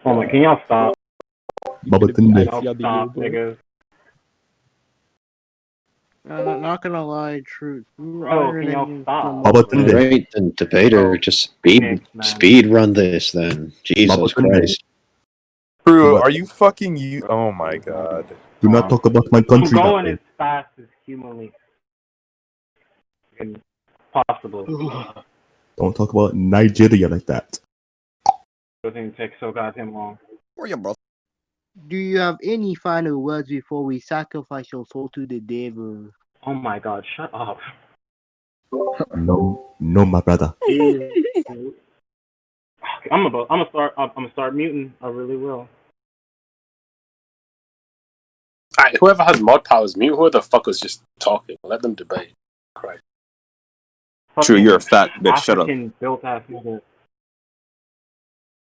Oh my, can y'all stop? Bubba Tunde. Y'all stop, niggas. I'm not gonna lie, True. Bro, can y'all stop? Bubba Tunde. Right, then debater, Oh, just thanks, man. speed run this then. Jesus Bubba Tunde. Christ. True, What? are you fucking you? Oh my god. Do not talk about my I'm country that going way. as fast as humanly possible. Don't talk about Nigeria like that. Doesn't take so goddamn long. Where you, bro? Do you have any final words before we sacrifice your soul to the devil? Oh my god, shut up. No, my brother. I'm gonna start muting. I really will. Alright, whoever has mod powers, mute whoever the fuck was just talking. Let them debate. Christ. True, you're a fat bitch. Shut up. African built ass nigga.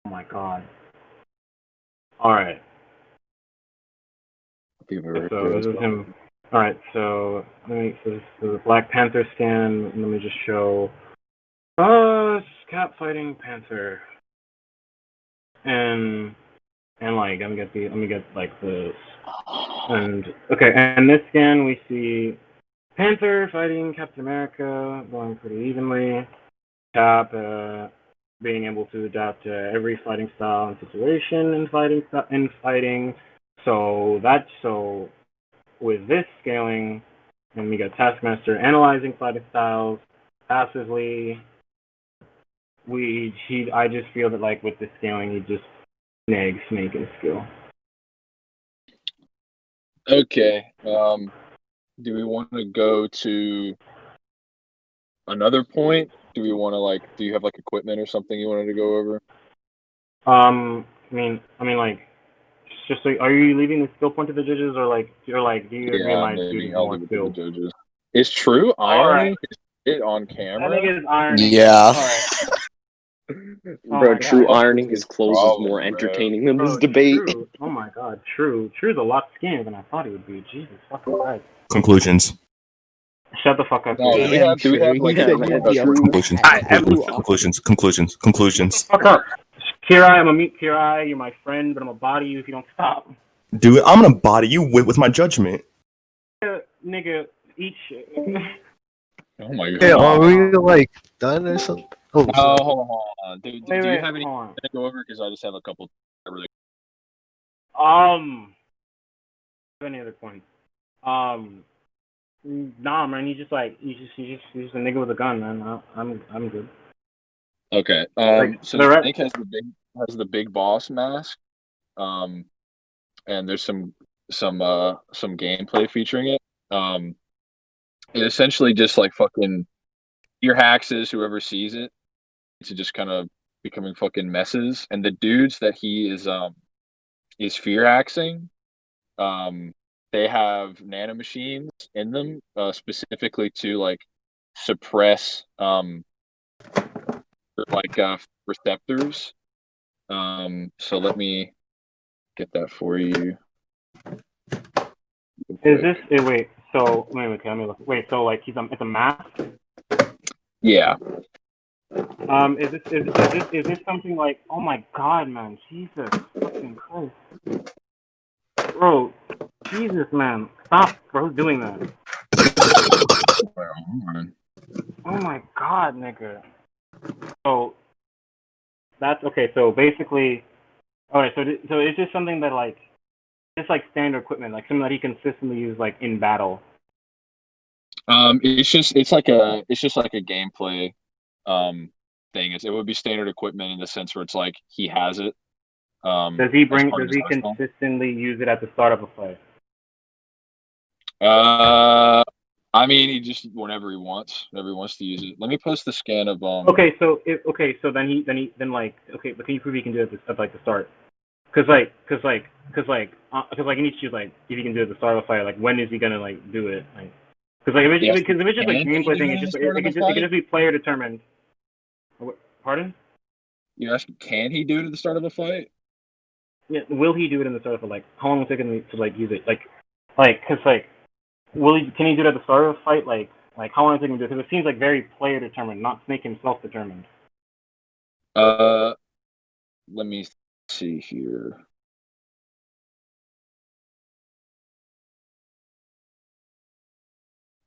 Oh my god. Alright. So this is him. Alright, so so this is the Black Panther scan. Let me just show Cap fighting Panther. And like let me get like this. And okay, and this scan we see Panther fighting Captain America going pretty evenly. Cap being able to adapt to every fighting style and situation in fighting. So with this scaling, and we got Taskmaster analyzing fighting styles passively. I just feel that like with this scaling, he just nags Snake and skill. Okay. Do we want to go to another point? Do we want to do you have equipment or something you wanted to go over? I mean, like, just so, are you leaving the skill point to the judges, or do you agree my dude I'll more leave it skill? to the judges. Is True irony it on I camera? think it's irony. Yeah. Bro, True God. ironing his clothes is more entertaining than this debate. True. Oh my god, True's a lot skinnier than I thought he would be. Jesus fucking Christ. Conclusions. Shut the fuck up. No, do we have True. He said you'd be a Conclusions. Conclusions. Fuck up. Kirai, I'm gonna meet Kirai. You're my friend, but I'm gonna body you if you don't stop. Dude, I'm gonna body you with my judgment. Nigga, eat shit. Oh my god. Hey, are we done or something? Oh, hold on. Do you have any to go over? Because I just have a couple. Any other points? Nah, man. He's just a nigga with a gun, man. I'm good. Okay. So Snake has the big boss mask. And there's some gameplay featuring it. It essentially just fucking your hacks is whoever sees it to just kind of becoming fucking messes, and the dudes that he is fear axing, they have nanomachines in them, specifically to like suppress receptors. So let me get that for you. Is this wait? So wait, okay, let me look. Wait, so like it's a mask? Yeah. Is this something like? Oh my god, man! Jesus fucking Christ, bro! Jesus, man! Stop, bro, doing that! Oh my god, nigga! So that's okay. So basically, alright. So it's just something that like, it's like standard equipment, like something that he consistently uses like in battle. It's just like a gameplay thing. It would be standard equipment in the sense where it's like he has it. Does he Does he consistently use it at the start of a fight? I mean, he just whenever he wants to use it. Let me post the scan of Okay, so then like okay, but can you prove he can do it at like the start? Cause like he needs to choose like if he can do it at the start of a fight, like when is he gonna like do it? Like, cause like if it's just like gameplay thing, it's just it can just be player determined. Pardon? You ask, can he do it at the start of a fight? Yeah, will he do it in the start of a like? How long will it take him to like use it? Cause like, can he do it at the start of a fight? Like how long will it take him to do it? Because it seems like very player determined, not Snake himself determined. Let me see here.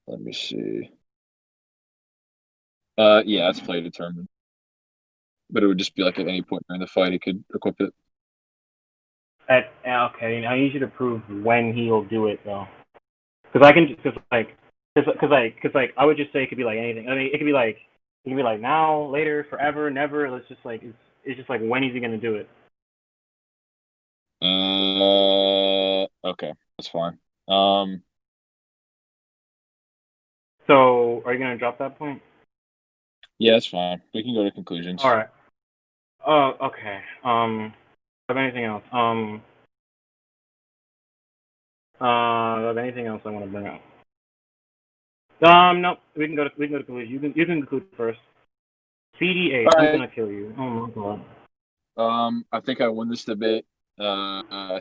Let me see. Yeah, it's player determined. But it would just be like at any point during the fight he could equip it. Okay, I need you to prove when he'll do it though, because I would just say it could be like anything. I mean, it could be like now, later, forever, never. Let's just like it's just like when is he gonna do it? Okay, that's fine. So are you gonna drop that point? Yeah, that's fine. We can go to conclusions. All right. Oh, okay. Have anything else? Have anything else I want to bring up? No, we can go to conclusion. You can conclude first. CDA, I'm gonna kill you. Oh my god. I think I won this debate. I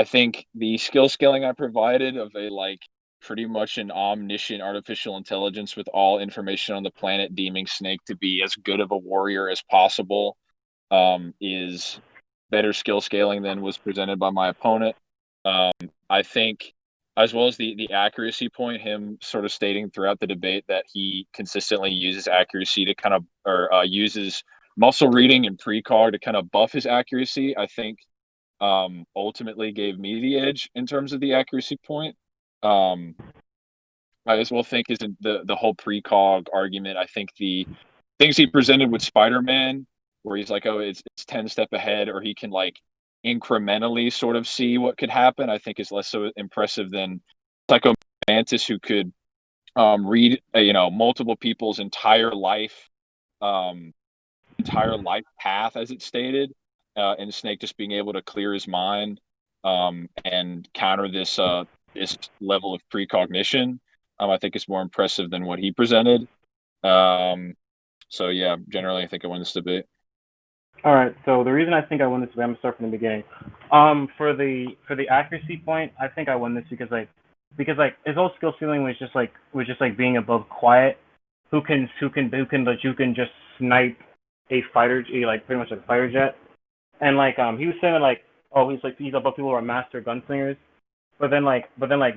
think the skill scaling I provided of a like pretty much an omniscient artificial intelligence with all information on the planet, deeming Snake to be as good of a warrior as possible, is better skill scaling than was presented by my opponent. I think, as well as the accuracy point, him sort of stating throughout the debate that he consistently uses accuracy to kind of, or uses muscle reading and precog to kind of buff his accuracy, I think ultimately gave me the edge in terms of the accuracy point. I as well think is the whole precog argument. I think the things he presented with Spider-Man, where he's like, oh, it's 10 step ahead, or he can like incrementally sort of see what could happen, I think is less so impressive than Psycho Mantis, who could read multiple people's entire life path as it's stated, and Snake just being able to clear his mind and counter this level of precognition. I think is more impressive than what he presented. So yeah, generally I think I won this debate. All right. So the reason I think I won this debate, I'm gonna start from the beginning. For the accuracy point, I think I won this because his whole skill ceiling was just like being above quiet, who can just snipe a fighter, like pretty much a fighter jet, and like he was saying like, oh, he's above people who are master gunslingers, but then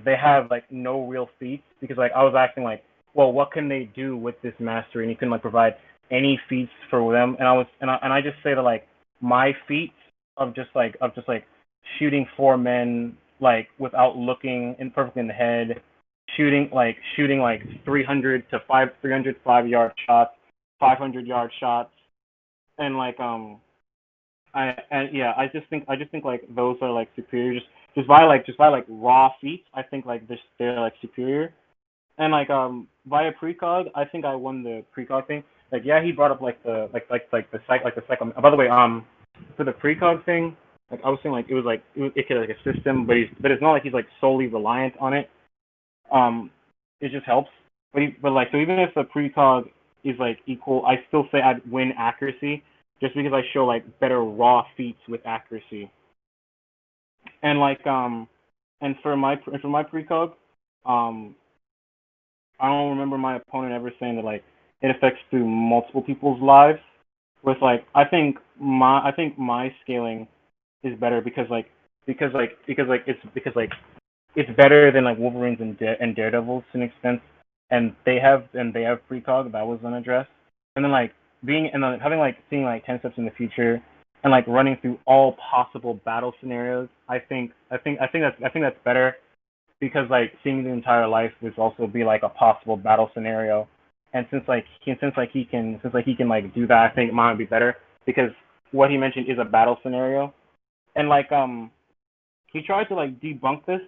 they have like no real feats, because like I was asking like, well, what can they do with this mastery, and he couldn't like provide any feats for them, and I just say that like my feats of just like shooting 4 men like without looking perfectly in the head, shooting like 300 to 5 yard shots, 500-yard shots, and like I just think like those are like superior, just by like raw feats. I think like they're like superior, and like via precog, I think I won the precog thing. like yeah, he brought up like the psych. By the way, for the precog thing, like I was saying, like it could like a system, but it's not like he's like solely reliant on it. It just helps. But like so even if the precog is like equal, I still say I'd win accuracy just because I show like better raw feats with accuracy. And like and for my precog, I don't remember my opponent ever saying that like it affects through multiple people's lives. With like I think my scaling is better because it's better than like Wolverines and Daredevils to an extent, and they have precog that was unaddressed, and then like having like seeing like 10 steps in the future and like running through all possible battle scenarios. I think that's better because like seeing the entire life would also be like a possible battle scenario, and since he can like do that, I think mine would be better because what he mentioned is a battle scenario, and like he tried to like debunk this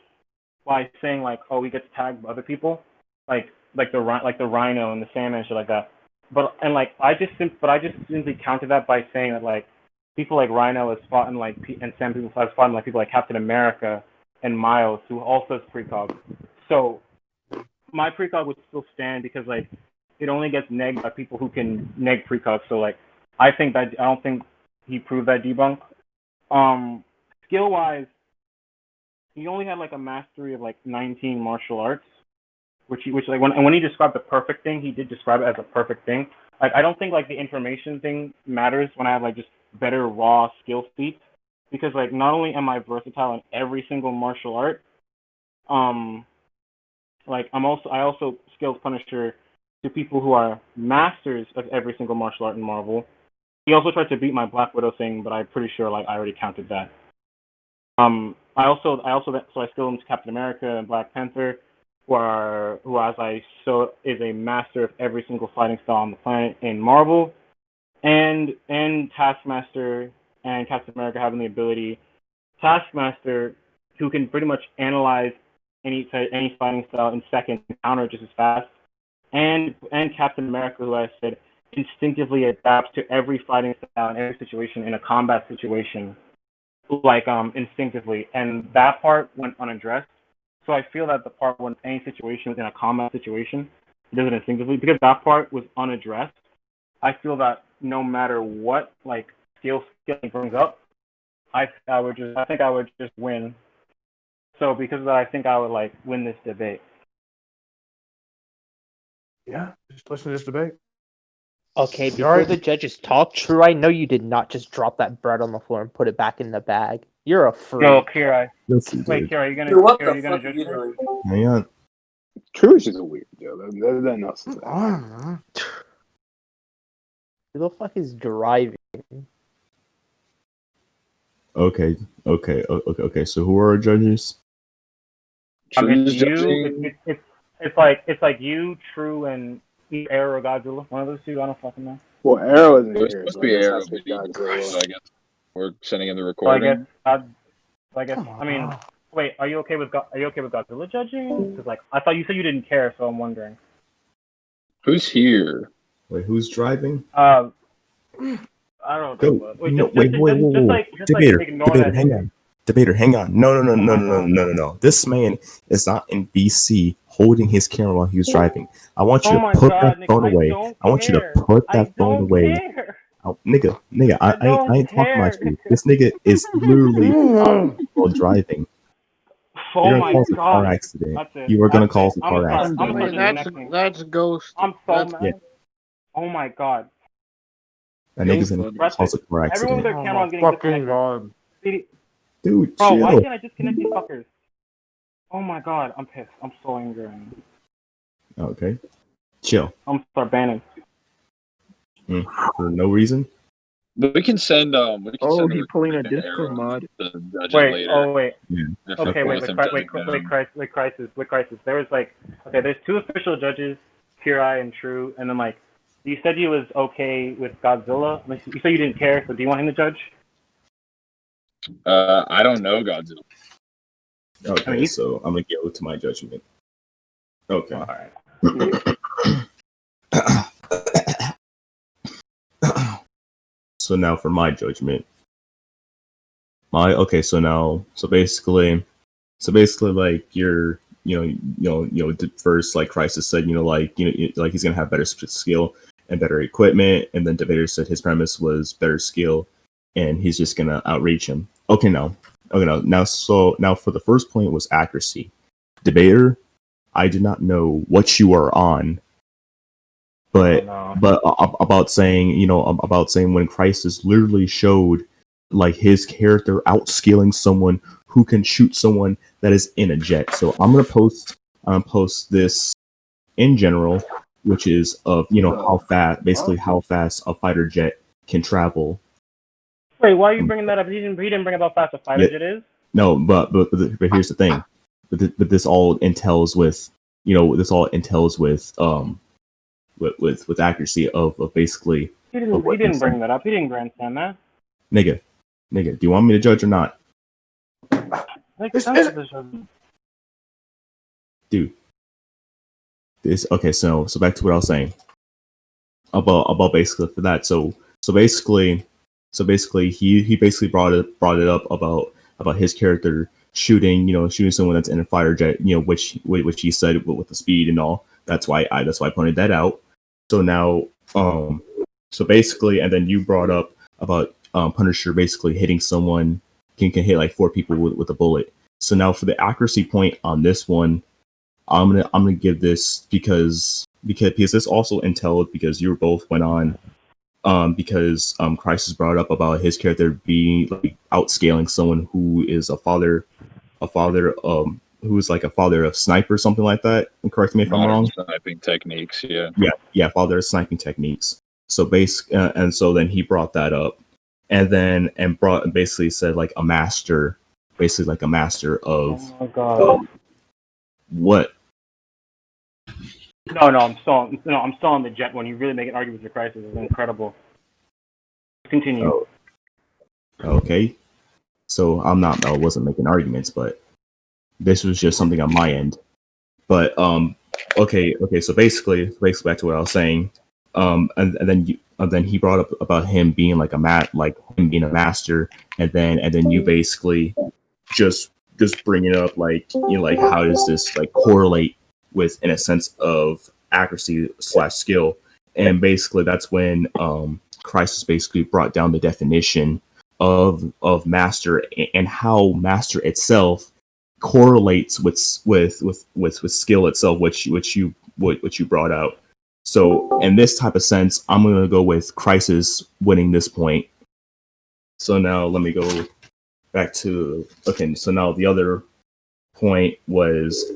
by saying like, oh, we get to tag other people, like the Rhino and the Sandman and shit like that. But I just simply countered that by saying that like people like Rhino has fought in like and Sam people has fought in like people like Captain America and Miles who also has precog. So my precog would still stand because like it only gets negged by people who can neg precog. So like I don't think he proved that debunk. Skill wise, he only had like a mastery of like 19 martial arts, which like when he described the perfect thing, he did describe it as a perfect thing. Like I don't think like the information thing matters when I have like just better raw skill feats, because like not only am I versatile in every single martial art, like I also skills Punisher to people who are masters of every single martial art in Marvel. He also tried to beat my Black Widow thing, but I'm pretty sure like I already counted that. I skill him to Captain America and Black Panther, who as I so is a master of every single fighting style on the planet in Marvel, and Taskmaster and Captain America having the ability, Taskmaster, who can pretty much analyze any fighting style in seconds and counter just as fast, and Captain America, who I said instinctively adapts to every fighting style in every situation in a combat situation, like instinctively, and that part went unaddressed. So I feel that the part when any situation within a combat situation, he does it instinctively because that part was unaddressed. I feel that no matter what like skill brings up, I think I would just win. So because of that, I think I would like win this debate. Yeah, just listen to this debate. Okay, before the judges talk, True, I know you did not just drop that bread on the floor and put it back in the bag. You're a freak. No, Kira. Listen, Wait, dude. Kira, are you gonna? Dude, what Kira, the are you gonna fuck are judge you me? doing? Hang on. True is just a weird deal. There's nothing else to say. Who the fuck is driving? Okay. So who are our judges? It's you. It's like you, True, and Arrow or Godzilla. One of those two. I don't fucking know. Well, Arrow isn't It was here, supposed so to I be guess Arrow, that's but what Godzilla. so I guess we're sending in the So recording. I guess. I mean, wait. Are you okay with Godzilla judging? Because like I thought you said you didn't care, so I'm wondering. Who's here? Wait, who's driving? I don't know. Go. Wait, No, just wait, like Debater, ignore Debater, that. hang on. Debater, hang on. No. This man is not in BC holding his camera while he was driving. I want you to put that phone away. I want you to put that phone away. Oh, nigga, I ain't talking about you. This nigga is literally while driving. Oh You're my gonna cause a car god. accident. That's it. You are gonna That's cause it. a car I'm accident. sorry. That's Ghost. I'm so That's- mad. Yeah. Oh my god. That nigga's gonna cause a car Everyone with accident. their camera is getting disconnected. Dude, Bro, why chill. can't I disconnect these fuckers? Oh my god, I'm pissed. I'm so angry. Okay. Chill. I'm start banning. For no reason. We can send he pulling a Discord mod. to judge it Wait, later. oh wait. Yeah. Okay, wait, Crisis. Crisis. There was like, okay, there's two official judges, Kirai and True, and then like, you said you was okay with Godzilla. You said you didn't care, so do you want him to judge? I don't know Godzilla. Okay, so I'm gonna go to my judgment. Okay. All right. So now for my judgment. So basically like first like Crisis said, like he's gonna have better skill and better equipment, and then Debater said his premise was better skill and he's just gonna outreach him. Now for the first point was accuracy. Debater, I did not know what you are on, but about saying when Crisis literally showed like his character outscaling someone who can shoot someone that is in a jet. So I'm gonna post this in general, which is of how fast a fighter jet can travel. Wait, why are you bringing that up? He didn't bring up how fast a fighter jet is. No, but here's the thing. But this all entails with with accuracy of basically. He didn't bring that up. He didn't grandstand that. Nigga, do you want me to judge or not? Dude. So back to what I was saying about basically for that. So basically he basically brought it up about his character shooting someone that's in a fighter jet, which he said with the speed and all. That's why I pointed that out. So now so basically, and then you brought up about Punisher basically hitting someone can hit like 4 people with a bullet. So now for the accuracy point on this one, I'm gonna give this because this also entailed because you both went on because Crisis brought up about his character being like outscaling someone who is a father who's like a father of sniper, something like that. And correct me if I'm wrong. Sniping techniques, yeah, father of sniping techniques. So and so then he brought that up, and basically said like a master of oh my God. What? No, I'm still on the jet one. You really make an argument with the Crisis. It's incredible. Continue. Oh. Okay. So I wasn't making arguments, but this was just something on my end. But okay. So basically back to what I was saying. And then he brought up about him being like him being a master, and then you basically just bring it up like like how does this like correlate with in a sense of accuracy / skill, and basically that's when Crisis basically brought down the definition of master and how master itself correlates with skill itself, which you brought out. So in this type of sense, I'm gonna go with Crisis winning this point. So now let me go back to so now the other point was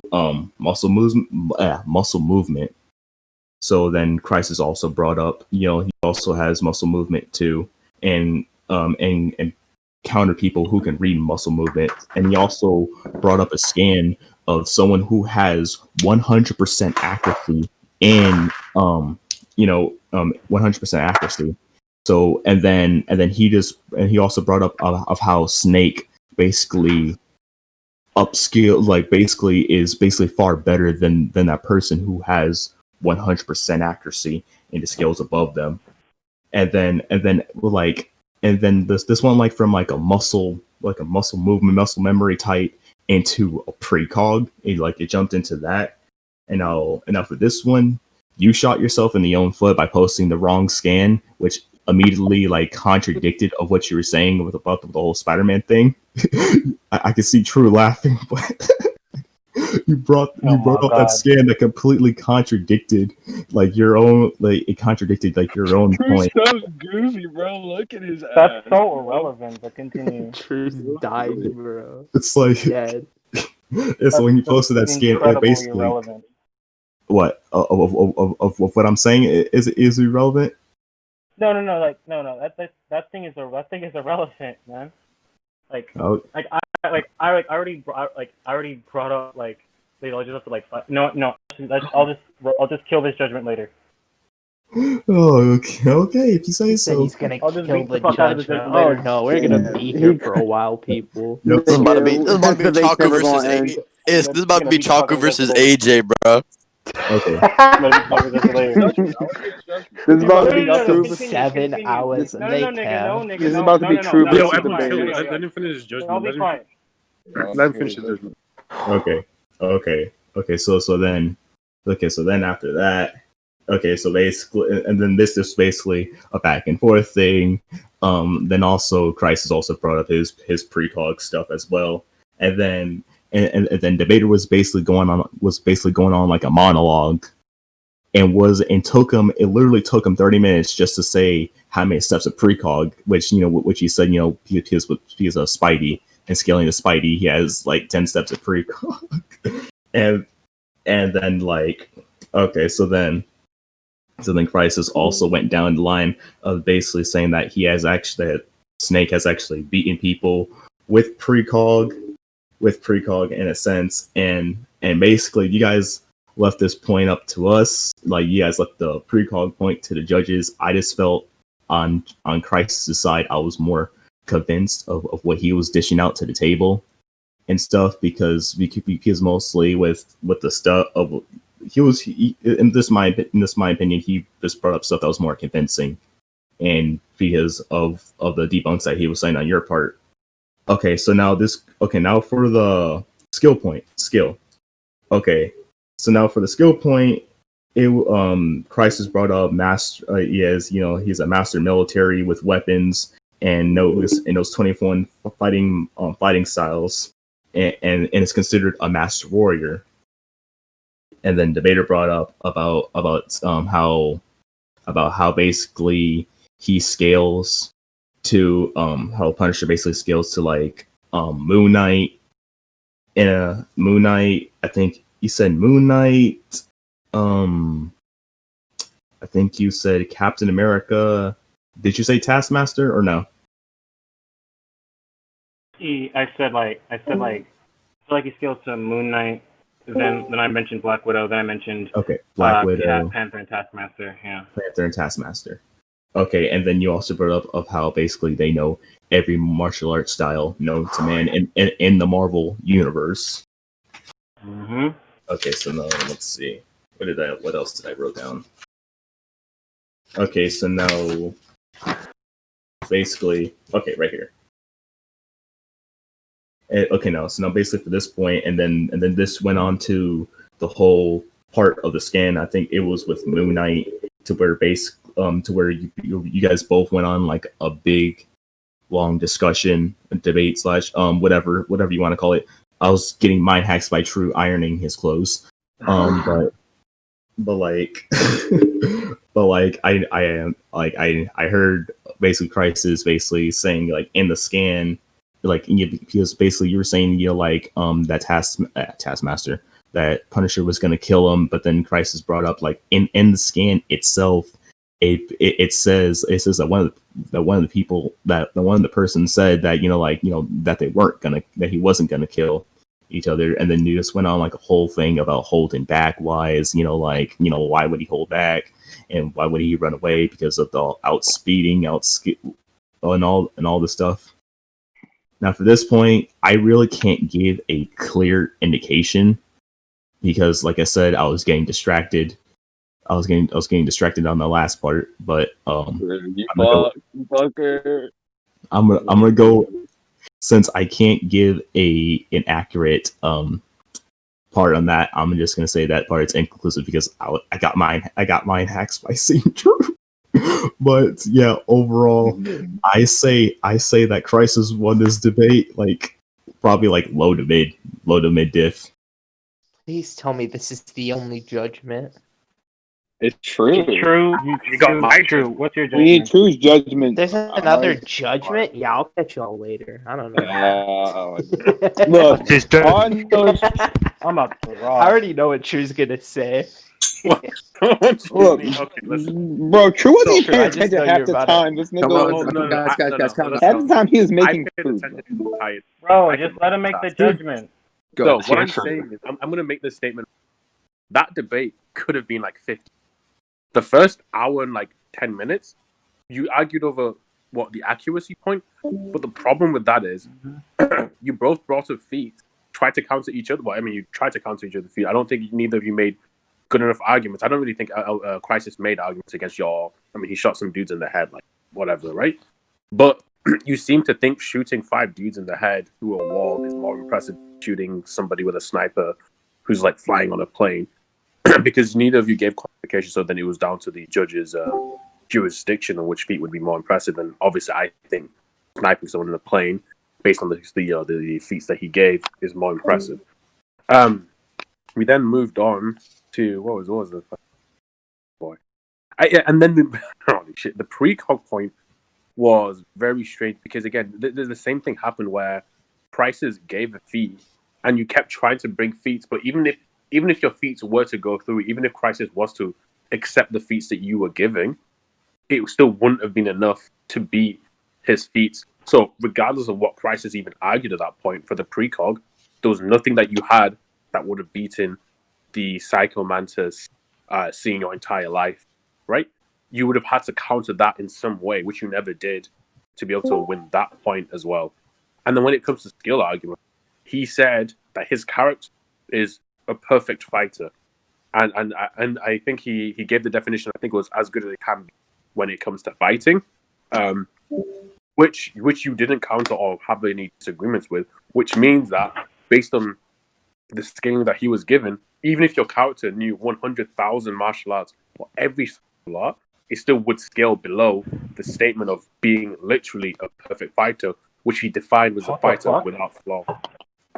muscle movement. So then Crisis also brought up, he also has muscle movement too, and counter people who can read muscle movement. And he also brought up a scan of someone who has 100% accuracy and 100% accuracy. So and then he also brought up of how Snake basically upskill, like basically is far better than that person who has 100% accuracy and the skills above them. And then this one like from like a muscle movement, muscle memory type into a precog. It jumped into that. And now for this one, you shot yourself in the own foot by posting the wrong scan, which immediately like contradicted of what you were saying about the whole Spider-Man thing. I can see True laughing, but you brought up that scan that completely contradicted like your own your own point. So goofy, bro. Look at his That's ass. so irrelevant, but continue. True's dying, bro. It's like dead. It's when you posted that scan, it basically irrelevant. What of what I'm saying is irrelevant. No. That thing is irrelevant, man. I already brought up like I'll just have to like no. I'll just kill this judgment later. Oh, okay. If you say so. He's gonna kill the judgment. Oh no, we're gonna be here for a while, people. This is about to be Chalku versus AJ, bro. Okay. This is about to be No, true. 7 hours. No, They nigga, no, nigga, This is no, about to no, be no, no, true no, Yo, versus everyone chill. debate. Let him finish his judgment. I'll be quiet. Let him finish his judgment. Okay. So then after that, okay. So basically, and then this is basically a back and forth thing. Then also, Christ has also brought up his precog stuff as well, and then and then debater was basically going on like a monologue, and it literally took him 30 minutes just to say how many steps of precog, which he said, because of Spidey and scaling to Spidey, he has like 10 steps of precog. and then like, okay, so then Crisis also went down the line of basically saying that Snake has actually beaten people with precog in a sense, and basically you guys left this point up to us. Like, you guys left the precog point to the judges. I just felt on Crisis' side, I was more convinced of what he was dishing out to the table and stuff, because mostly with the stuff of in this my opinion, he just brought up stuff that was more convincing, and because of the debunks that he was saying on your part. Okay, so now for the skill. Okay, so now for the skill point, Crisis brought up master. He's a master military with weapons and knows 21 fighting styles, and is considered a master warrior. And then debater brought up about how basically he scales to how Punisher basically scales to like Moon Knight. Moon Knight, I think you said Moon Knight. I think you said Captain America. Did you say Taskmaster or no? I said like he scales to Moon Knight. Then I mentioned Black Widow. Then I mentioned Black Widow, Panther, and Taskmaster. Yeah. Panther and Taskmaster. Okay, and then you also brought up of how basically they know every martial arts style known to man in the Marvel universe. Mm-hmm. Okay, so now let's see. What else did I wrote down? Okay, so now basically, okay, right here. So now basically for this point, and then this went on to the whole part of the scan. I think it was with Moon Knight to where you guys both went on like a big long discussion, debate / whatever you want to call it. I was getting mind hacks by True ironing his clothes. But I heard basically Crisis basically saying like in the scan, like because basically you were saying that Taskmaster, that Punisher was gonna kill him, but then Crisis brought up like in the scan itself, it says that one of the persons said that that he wasn't gonna kill each other, and then you just went on like a whole thing about holding back. Why would he hold back, and why would he run away? Because of the outspeeding, and all the stuff. Now for this point, I really can't give a clear indication because, like I said, I was getting distracted. I was getting distracted on the last part, but I'm gonna go, since I can't give an accurate part on that. I'm just gonna say that part is inconclusive because I got mine hacked by seeing True. But yeah, overall, I say that Crisis won this debate, like probably like low to mid diff. Please tell me this is the only judgment. It's true. You got my True. What's your judgment? We need True's judgment. There's another judgment? Yeah, I'll catch y'all later. I don't know. Look, I'm up to rock. I already know what True's gonna say. Look, bro, True wasn't even paying attention half the time. This nigga guys, half the time he was making food. Bro, just let him make the judgment. So what I'm saying is, I'm gonna make this statement. That debate could have been like 50. The first hour and like 10 minutes, you argued over the accuracy point. But the problem with that is, you both brought up feet, tried to counter each other. Well, I mean, you tried to counter each other's feet. I don't think neither of you made good enough arguments. I don't really think Crisis made arguments against your. I mean, he shot some dudes in the head, like whatever, right? But you seem to think shooting 5 dudes in the head through a wall is more impressive than shooting somebody with a sniper who's like flying on a plane, because neither of you gave qualification. So then it was down to the judge's jurisdiction on which feat would be more impressive. And obviously, I think sniping someone in a plane, based on the feats that he gave, is more impressive. We then moved on to what was the boy? And then holy shit, the precog point was very strange because again, the same thing happened where Prices gave a feat, and you kept trying to bring feats, but even if your feats were to go through, even if Crisis was to accept the feats that you were giving, it still wouldn't have been enough to beat his feats. So regardless of what Crisis even argued at that point for the precog, there was nothing that you had that would have beaten the Psycho Mantis seeing your entire life, right? You would have had to counter that in some way, which you never did, to be able to win that point as well. And then when it comes to skill argument, he said that his character is a perfect fighter. And I think he gave the definition, I think it was as good as it can be when it comes to fighting, which you didn't counter or have any disagreements with, which means that based on the scaling that he was given, even if your character knew 100,000 martial arts for every martial art, it still would scale below the statement of being literally a perfect fighter, which he defined was a fighter without flaw.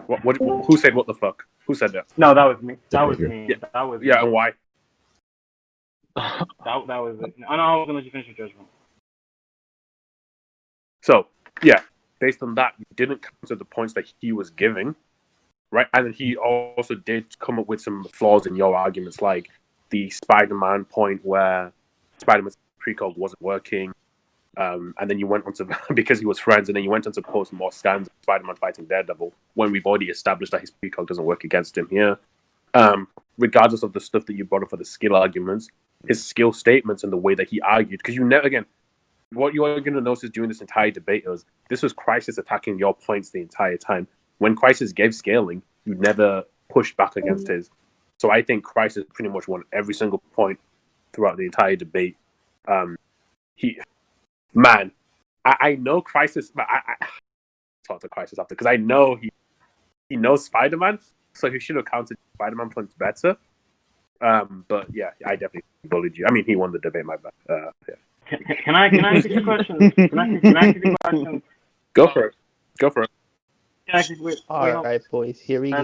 What? Who said what the fuck? Who said that? No, that was me. That was me. Yeah, that was yeah, me. and why? That was it. I know I was gonna let you finish your judgment. So yeah, based on that, you didn't counter the points that he was giving, right? And then he also did come up with some flaws in your arguments, like the Spider-Man point where Spider-Man's precog wasn't working, and then you went on to because he was friends, and then you went on to post more scans of Spider-Man fighting Daredevil when we've already established that his precog doesn't work against him here. Regardless of the stuff that you brought up for the skill arguments, his skill statements and the way that he argued, because you never again. What you are going to notice during this entire debate is this was Crisis attacking your points the entire time. When Crisis gave scaling, you never pushed back against his. So I think Crisis pretty much won every single point throughout the entire debate. I know Crisis, but I talk to Crisis after because I know he knows Spider-Man, so he should have counted Spider-Man points better. But yeah, I definitely bullied you. I mean, he won the debate, my bad. Yeah. Can I ask you a question? Can I ask you a question? Go for it. All right, boys. Here we go.